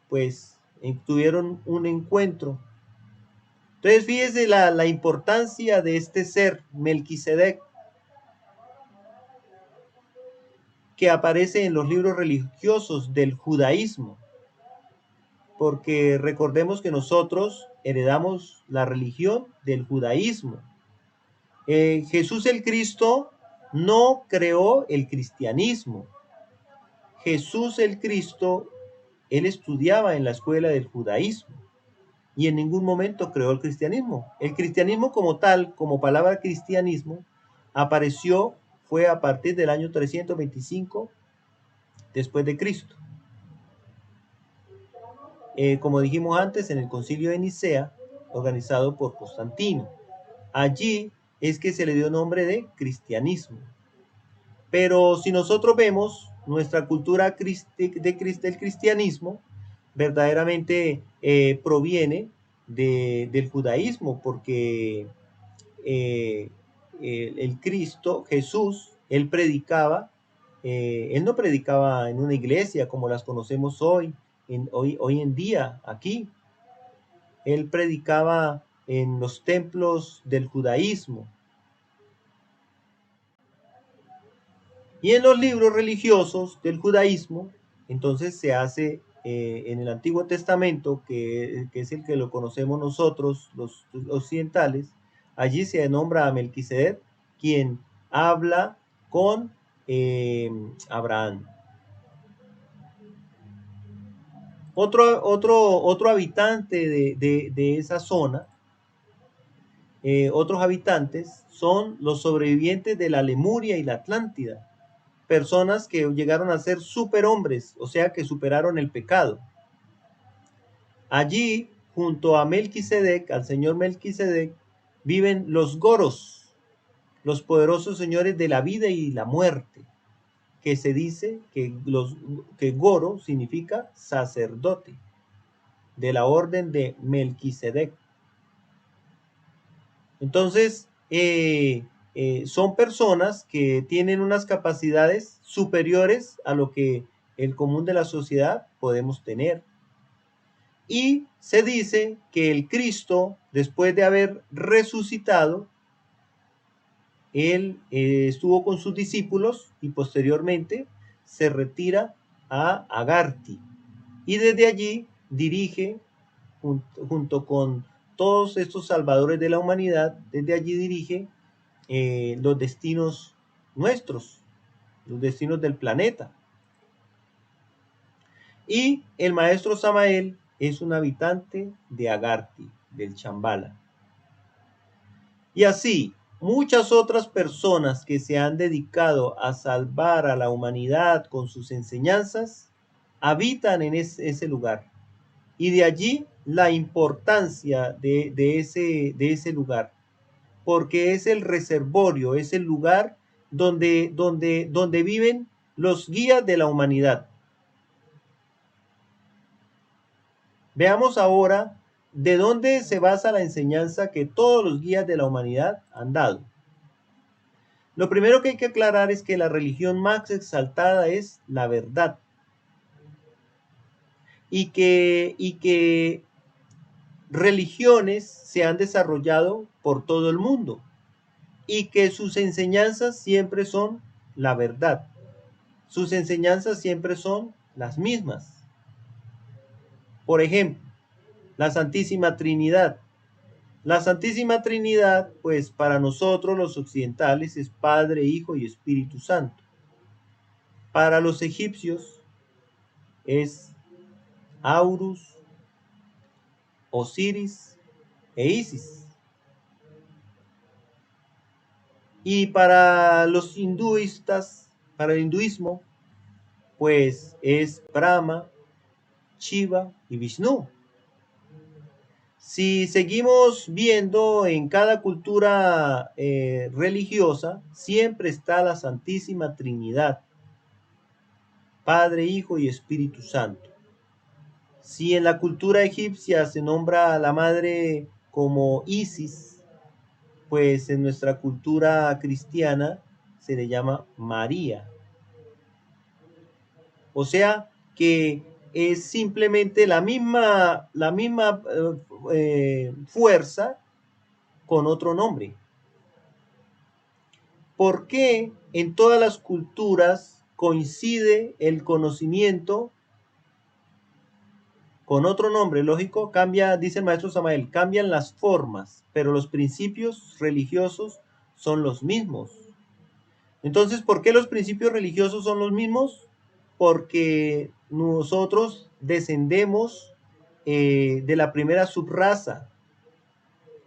pues, tuvieron un encuentro. Entonces, fíjese la importancia de este ser, Melquisedec, que aparece en los libros religiosos del judaísmo. Porque recordemos que nosotros heredamos la religión del judaísmo. Jesús el Cristo no creó el cristianismo. Jesús el Cristo él estudiaba en la escuela del judaísmo y en ningún momento creó el cristianismo. El cristianismo como tal, como palabra cristianismo, apareció, fue a partir del año 325 después de Cristo. Como dijimos antes, en el concilio de Nicea, organizado por Constantino. Allí es que se le dio nombre de cristianismo. Pero si nosotros vemos nuestra cultura del cristianismo, verdaderamente proviene del judaísmo, porque el Cristo, Jesús, él predicaba, él no predicaba en una iglesia como las conocemos hoy en día aquí. Él predicaba en los templos del judaísmo. Y en los libros religiosos del judaísmo, entonces se hace en el Antiguo Testamento, que es el que lo conocemos nosotros, los occidentales, allí se nombra a Melquisedec, quien habla con Abraham. Otro habitante de esa zona, otros habitantes, son los sobrevivientes de la Lemuria y la Atlántida. Personas que llegaron a ser superhombres, o sea que superaron el pecado. Allí, junto a Melquisedec, al señor Melquisedec, viven los goros, los poderosos señores de la vida y la muerte, que se dice que goro significa sacerdote, de la orden de Melquisedec. Entonces, son personas que tienen unas capacidades superiores a lo que el común de la sociedad podemos tener. Y se dice que el Cristo, después de haber resucitado, él estuvo con sus discípulos y posteriormente se retira a Agartí. Y desde allí dirige, junto con todos estos salvadores de la humanidad, desde allí dirige los destinos nuestros, los destinos del planeta. Y el maestro Samael es un habitante de Agartí, del Chambala. Y así, muchas otras personas que se han dedicado a salvar a la humanidad con sus enseñanzas, habitan en ese lugar. Y de allí la importancia de ese lugar, porque es el reservorio, es el lugar donde viven los guías de la humanidad. Veamos ahora de dónde se basa la enseñanza que todos los guías de la humanidad han dado. Lo primero que hay que aclarar es que la religión más exaltada es la verdad. Y que religiones se han desarrollado por todo el mundo y que sus enseñanzas siempre son la verdad. Sus enseñanzas siempre son las mismas. Por ejemplo, la Santísima Trinidad. La Santísima Trinidad, pues para nosotros los occidentales es Padre, Hijo y Espíritu Santo. Para los egipcios es Horus, Osiris e Isis. Y para los hinduistas, para el hinduismo, pues es Brahma, Shiva y Vishnu. Si seguimos viendo en cada cultura religiosa, siempre está la Santísima Trinidad, Padre, Hijo y Espíritu Santo. Si en la cultura egipcia se nombra a la madre como Isis, pues en nuestra cultura cristiana se le llama María. O sea que es simplemente la misma fuerza con otro nombre. ¿Por qué en todas las culturas coincide el conocimiento con otro nombre? Lógico, cambia, dice el maestro Samael, cambian las formas, pero los principios religiosos son los mismos. Entonces, ¿por qué los principios religiosos son los mismos? Porque nosotros descendemos de la primera subraza.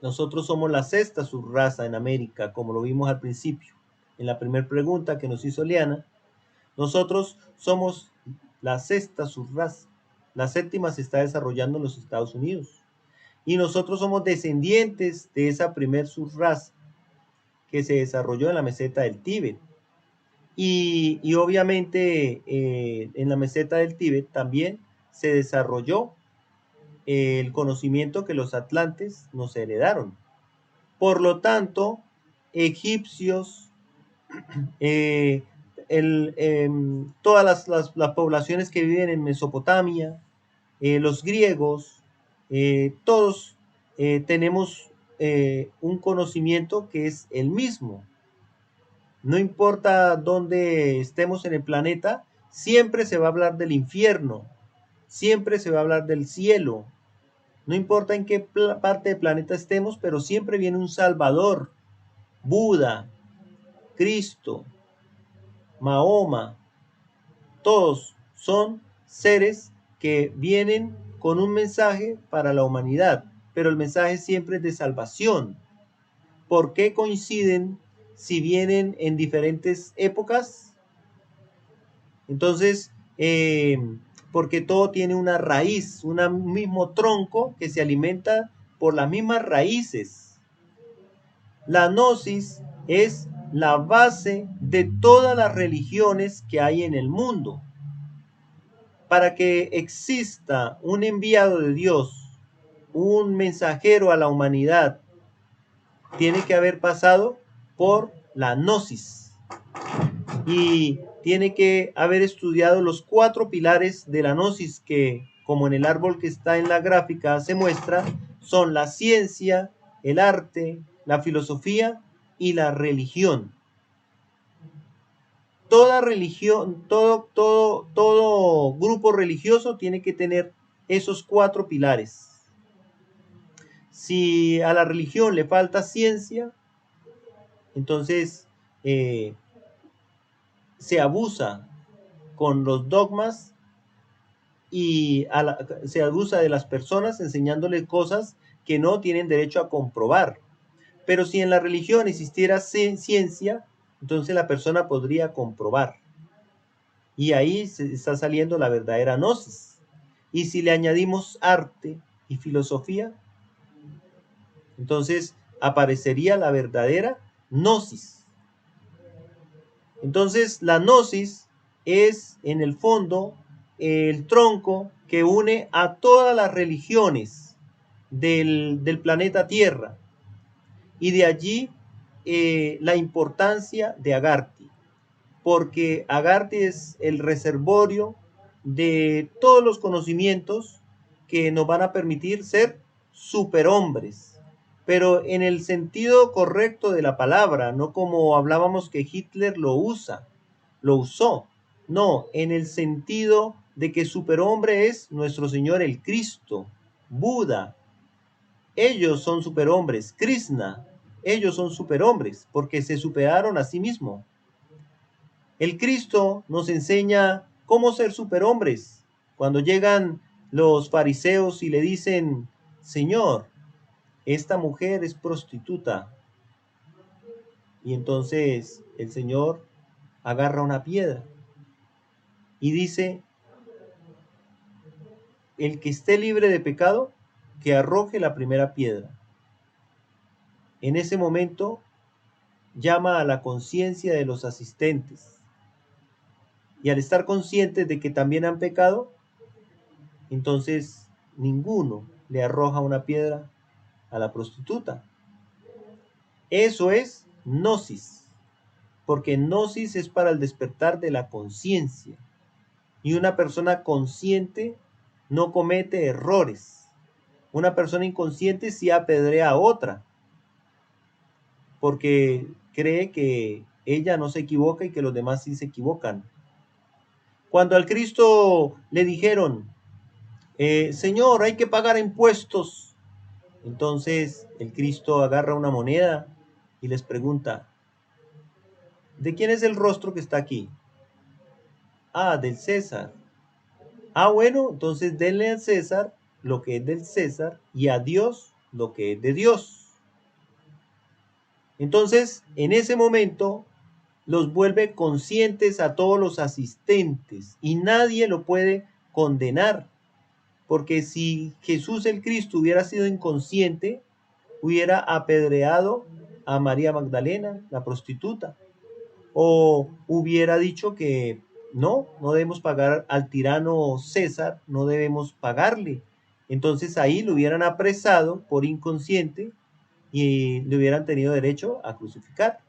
Nosotros somos la sexta subraza en América, como lo vimos al principio, en la primera pregunta que nos hizo Liana. Nosotros somos la sexta subraza. La séptima se está desarrollando en los Estados Unidos. Y nosotros somos descendientes de esa primer subraza que se desarrolló en la meseta del Tíbet. Y obviamente en la meseta del Tíbet también se desarrolló el conocimiento que los atlantes nos heredaron. Por lo tanto, egipcios, todas las poblaciones que viven en Mesopotamia, los griegos, todos tenemos un conocimiento que es el mismo. No importa dónde estemos en el planeta, siempre se va a hablar del infierno, siempre se va a hablar del cielo. No importa en qué parte del planeta estemos, pero siempre viene un Salvador, Buda, Cristo, Mahoma. Todos son seres que vienen con un mensaje para la humanidad, pero el mensaje siempre es de salvación. ¿Por qué coinciden si vienen en diferentes épocas? Entonces, porque todo tiene una raíz, un mismo tronco que se alimenta por las mismas raíces. La gnosis es la base de todas las religiones que hay en el mundo. Para que exista un enviado de Dios, un mensajero a la humanidad, tiene que haber pasado por la gnosis y tiene que haber estudiado los 4 pilares de la gnosis que, como en el árbol que está en la gráfica se muestra, son la ciencia, el arte, la filosofía y la religión. Toda religión, todo grupo religioso tiene que tener esos 4 pilares. Si a la religión le falta ciencia, entonces se abusa con los dogmas y se abusa de las personas enseñándoles cosas que no tienen derecho a comprobar. Pero si en la religión existiera ciencia, entonces la persona podría comprobar. Y ahí se está saliendo la verdadera gnosis. Y si le añadimos arte y filosofía, entonces aparecería la verdadera gnosis. Entonces la gnosis es en el fondo el tronco que une a todas las religiones del planeta Tierra. Y de allí la importancia de Agartha, porque Agartha es el reservorio de todos los conocimientos que nos van a permitir ser superhombres, pero en el sentido correcto de la palabra, no como hablábamos que Hitler lo usó, no, en el sentido de que superhombre es nuestro Señor el Cristo, Buda. Ellos son superhombres, Krishna, ellos son superhombres porque se superaron a sí mismos. El Cristo nos enseña cómo ser superhombres. Cuando llegan los fariseos y le dicen, Señor, esta mujer es prostituta. Y entonces el Señor agarra una piedra y dice, el que esté libre de pecado, que arroje la primera piedra. En ese momento llama a la conciencia de los asistentes. Y al estar conscientes de que también han pecado, entonces ninguno le arroja una piedra a la prostituta. Eso es gnosis, porque gnosis es para el despertar de la conciencia. Y una persona consciente no comete errores. Una persona inconsciente sí apedrea a otra, porque cree que ella no se equivoca y que los demás sí se equivocan. Cuando al Cristo le dijeron, Señor, hay que pagar impuestos, entonces el Cristo agarra una moneda y les pregunta, ¿de quién es el rostro que está aquí? Ah, del César. Ah, bueno, entonces denle al César lo que es del César y a Dios lo que es de Dios. Entonces, en ese momento, los vuelve conscientes a todos los asistentes y nadie lo puede condenar, porque si Jesús el Cristo hubiera sido inconsciente, hubiera apedreado a María Magdalena, la prostituta, o hubiera dicho que no debemos pagar al tirano César, no debemos pagarle. Entonces ahí lo hubieran apresado por inconsciente y le hubieran tenido derecho a crucificar.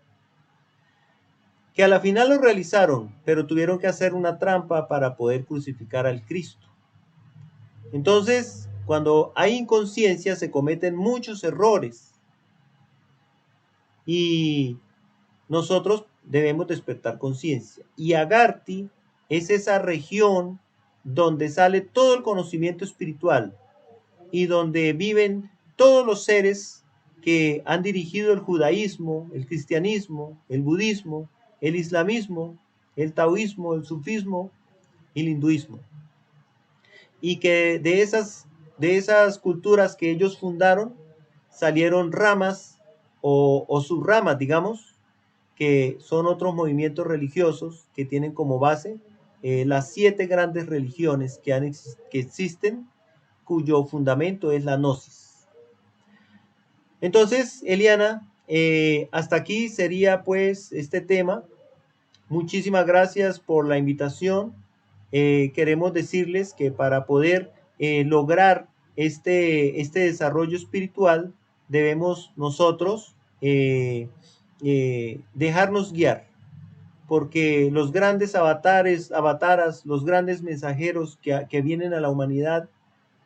Que a la final lo realizaron, pero tuvieron que hacer una trampa para poder crucificar al Cristo. Entonces, cuando hay inconsciencia se cometen muchos errores y nosotros debemos despertar conciencia. Y Agarthy es esa región donde sale todo el conocimiento espiritual y donde viven todos los seres que han dirigido el judaísmo, el cristianismo, el budismo, el islamismo, el taoísmo, el sufismo y el hinduismo. Y que de esas culturas que ellos fundaron salieron ramas o subramas, digamos, que son otros movimientos religiosos que tienen como base las 7 grandes religiones que existen, cuyo fundamento es la gnosis. Entonces, Eliana, hasta aquí sería pues este tema. Muchísimas gracias por la invitación. Queremos decirles que para poder lograr este desarrollo espiritual, debemos nosotros dejarnos guiar, porque los grandes avataras, los grandes mensajeros que vienen a la humanidad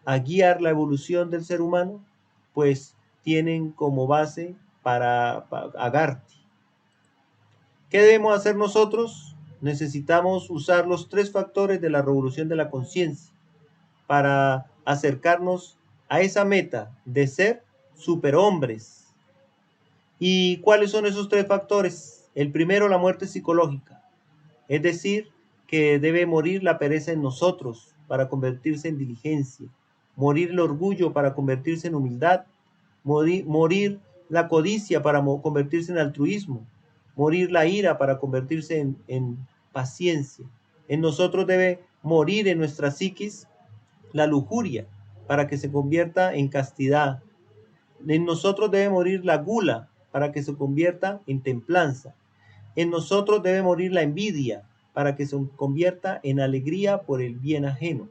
a guiar la evolución del ser humano, pues tienen como base para Agarthy. ¿Qué debemos hacer nosotros? Necesitamos usar los 3 factores de la revolución de la conciencia para acercarnos a esa meta de ser superhombres. ¿Y cuáles son esos 3 factores? El primero, la muerte psicológica, es decir, que debe morir la pereza en nosotros para convertirse en diligencia, morir el orgullo para convertirse en humildad, morir la codicia para convertirse en altruismo, morir la ira para convertirse en paciencia. En nosotros debe morir en nuestra psiquis la lujuria para que se convierta en castidad. En nosotros debe morir la gula para que se convierta en templanza. En nosotros debe morir la envidia para que se convierta en alegría por el bien ajeno,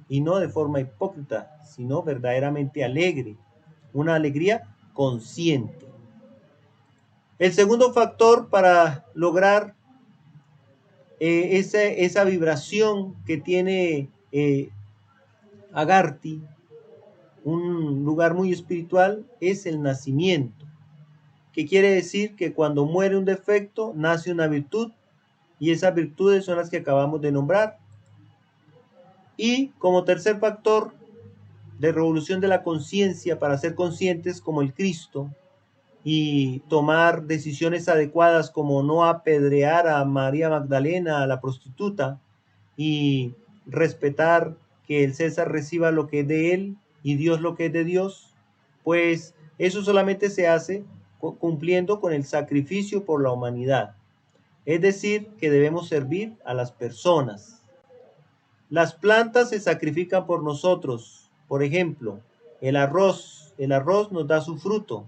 y no de forma hipócrita, sino verdaderamente alegre, una alegría consciente. El segundo factor para lograr esa vibración que tiene Agarthy, un lugar muy espiritual, es el nacimiento, que quiere decir que cuando muere un defecto, nace una virtud, y esas virtudes son las que acabamos de nombrar. Y como tercer factor de revolución de la conciencia para ser conscientes como el Cristo y tomar decisiones adecuadas como no apedrear a María Magdalena, a la prostituta, y respetar que el César reciba lo que es de él y Dios lo que es de Dios, pues eso solamente se hace cumpliendo con el sacrificio por la humanidad. Es decir, que debemos servir a las personas. Las plantas se sacrifican por nosotros. Por ejemplo, el arroz. El arroz nos da su fruto,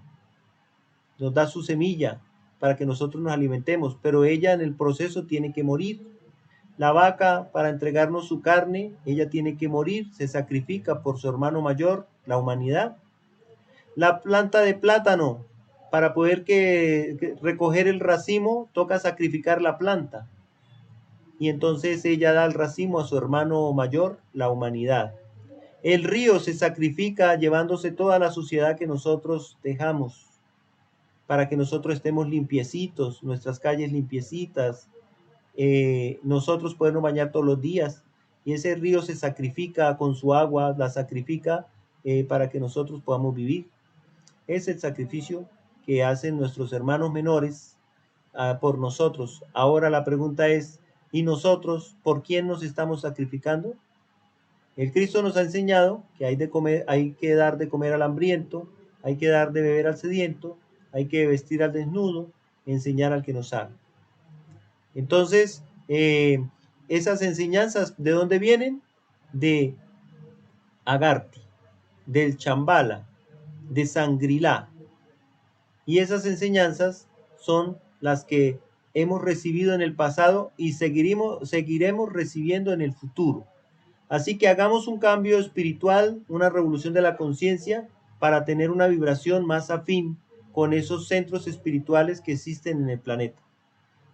nos da su semilla para que nosotros nos alimentemos, pero ella en el proceso tiene que morir. La vaca, para entregarnos su carne, ella tiene que morir, se sacrifica por su hermano mayor, la humanidad. La planta de plátano, para poder recoger el racimo, toca sacrificar la planta. Y entonces ella da el racimo a su hermano mayor, la humanidad. El río se sacrifica llevándose toda la suciedad que nosotros dejamos, para que nosotros estemos limpiecitos, nuestras calles limpiecitas, nosotros podemos bañar todos los días, y ese río se sacrifica con su agua, la sacrifica para que nosotros podamos vivir. Es el sacrificio que hacen nuestros hermanos menores por nosotros. Ahora la pregunta es, ¿y nosotros por quién nos estamos sacrificando? El Cristo nos ha enseñado que hay que dar de comer al hambriento, hay que dar de beber al sediento, hay que vestir al desnudo, enseñar al que no sabe. Entonces, esas enseñanzas, ¿de dónde vienen? De Agartha, del Chambala, de Sangrilá. Y esas enseñanzas son las que hemos recibido en el pasado y seguiremos recibiendo en el futuro. Así que hagamos un cambio espiritual, una revolución de la conciencia para tener una vibración más afín con esos centros espirituales que existen en el planeta.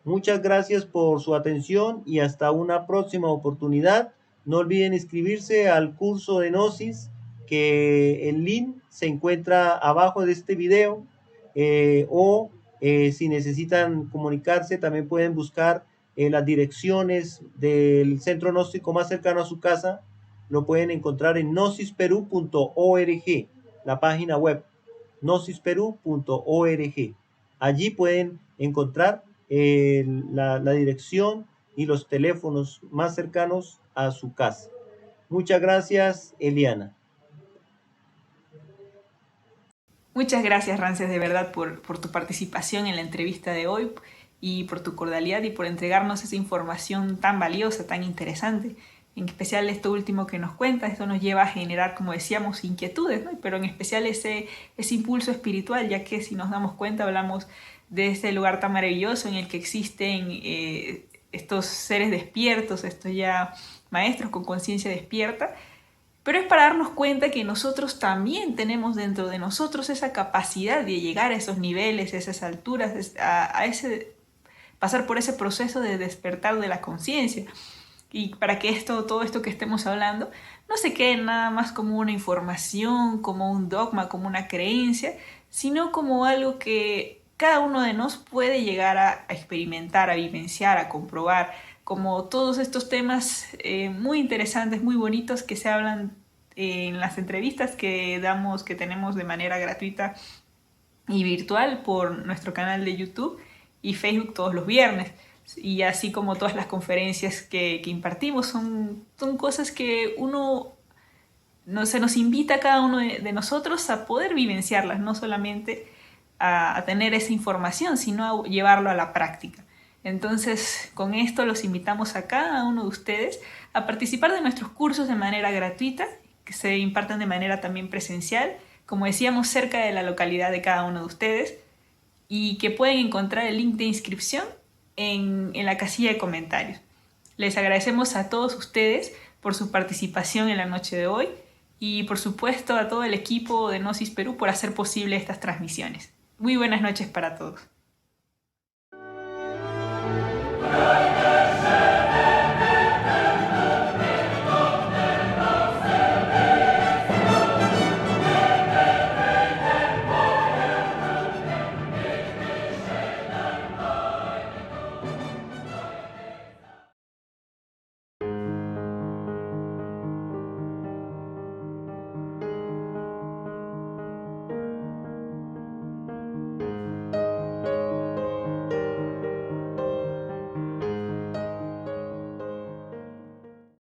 Muchas gracias por su atención y hasta una próxima oportunidad. No olviden inscribirse al curso de Gnosis, que el link se encuentra abajo de este video, si necesitan comunicarse también pueden buscar las direcciones del centro gnóstico más cercano a su casa. Lo pueden encontrar en gnosisperu.org, la página web gnosisperu.org. Allí pueden encontrar la dirección y los teléfonos más cercanos a su casa. Muchas gracias, Eliana. Muchas gracias, Rances, de verdad, por tu participación en la entrevista de hoy y por tu cordialidad y por entregarnos esa información tan valiosa, tan interesante. En especial esto último que nos cuentas, esto nos lleva a generar, como decíamos, inquietudes, ¿no? Pero en especial ese impulso espiritual, ya que si nos damos cuenta hablamos de este lugar tan maravilloso en el que existen estos seres despiertos, estos ya maestros con conciencia despierta, pero es para darnos cuenta que nosotros también tenemos dentro de nosotros esa capacidad de llegar a esos niveles, a esas alturas, pasar por ese proceso de despertar de la conciencia. Y para que todo esto que estemos hablando no se quede nada más como una información, como un dogma, como una creencia, sino como algo que cada uno de nosotros puede llegar a experimentar, a vivenciar, a comprobar, como todos estos temas muy interesantes, muy bonitos que se hablan en las entrevistas que tenemos de manera gratuita y virtual por nuestro canal de YouTube y Facebook todos los viernes. Y así como todas las conferencias que impartimos, son cosas que se nos invita a cada uno de nosotros a poder vivenciarlas, no solamente a tener esa información, sino a llevarlo a la práctica. Entonces, con esto los invitamos a cada uno de ustedes a participar de nuestros cursos de manera gratuita, que se imparten de manera también presencial, como decíamos, cerca de la localidad de cada uno de ustedes, y que pueden encontrar el link de inscripción en la casilla de comentarios. Les agradecemos a todos ustedes por su participación en la noche de hoy y por supuesto a todo el equipo de Gnosis Perú por hacer posible estas transmisiones. Muy buenas noches para todos.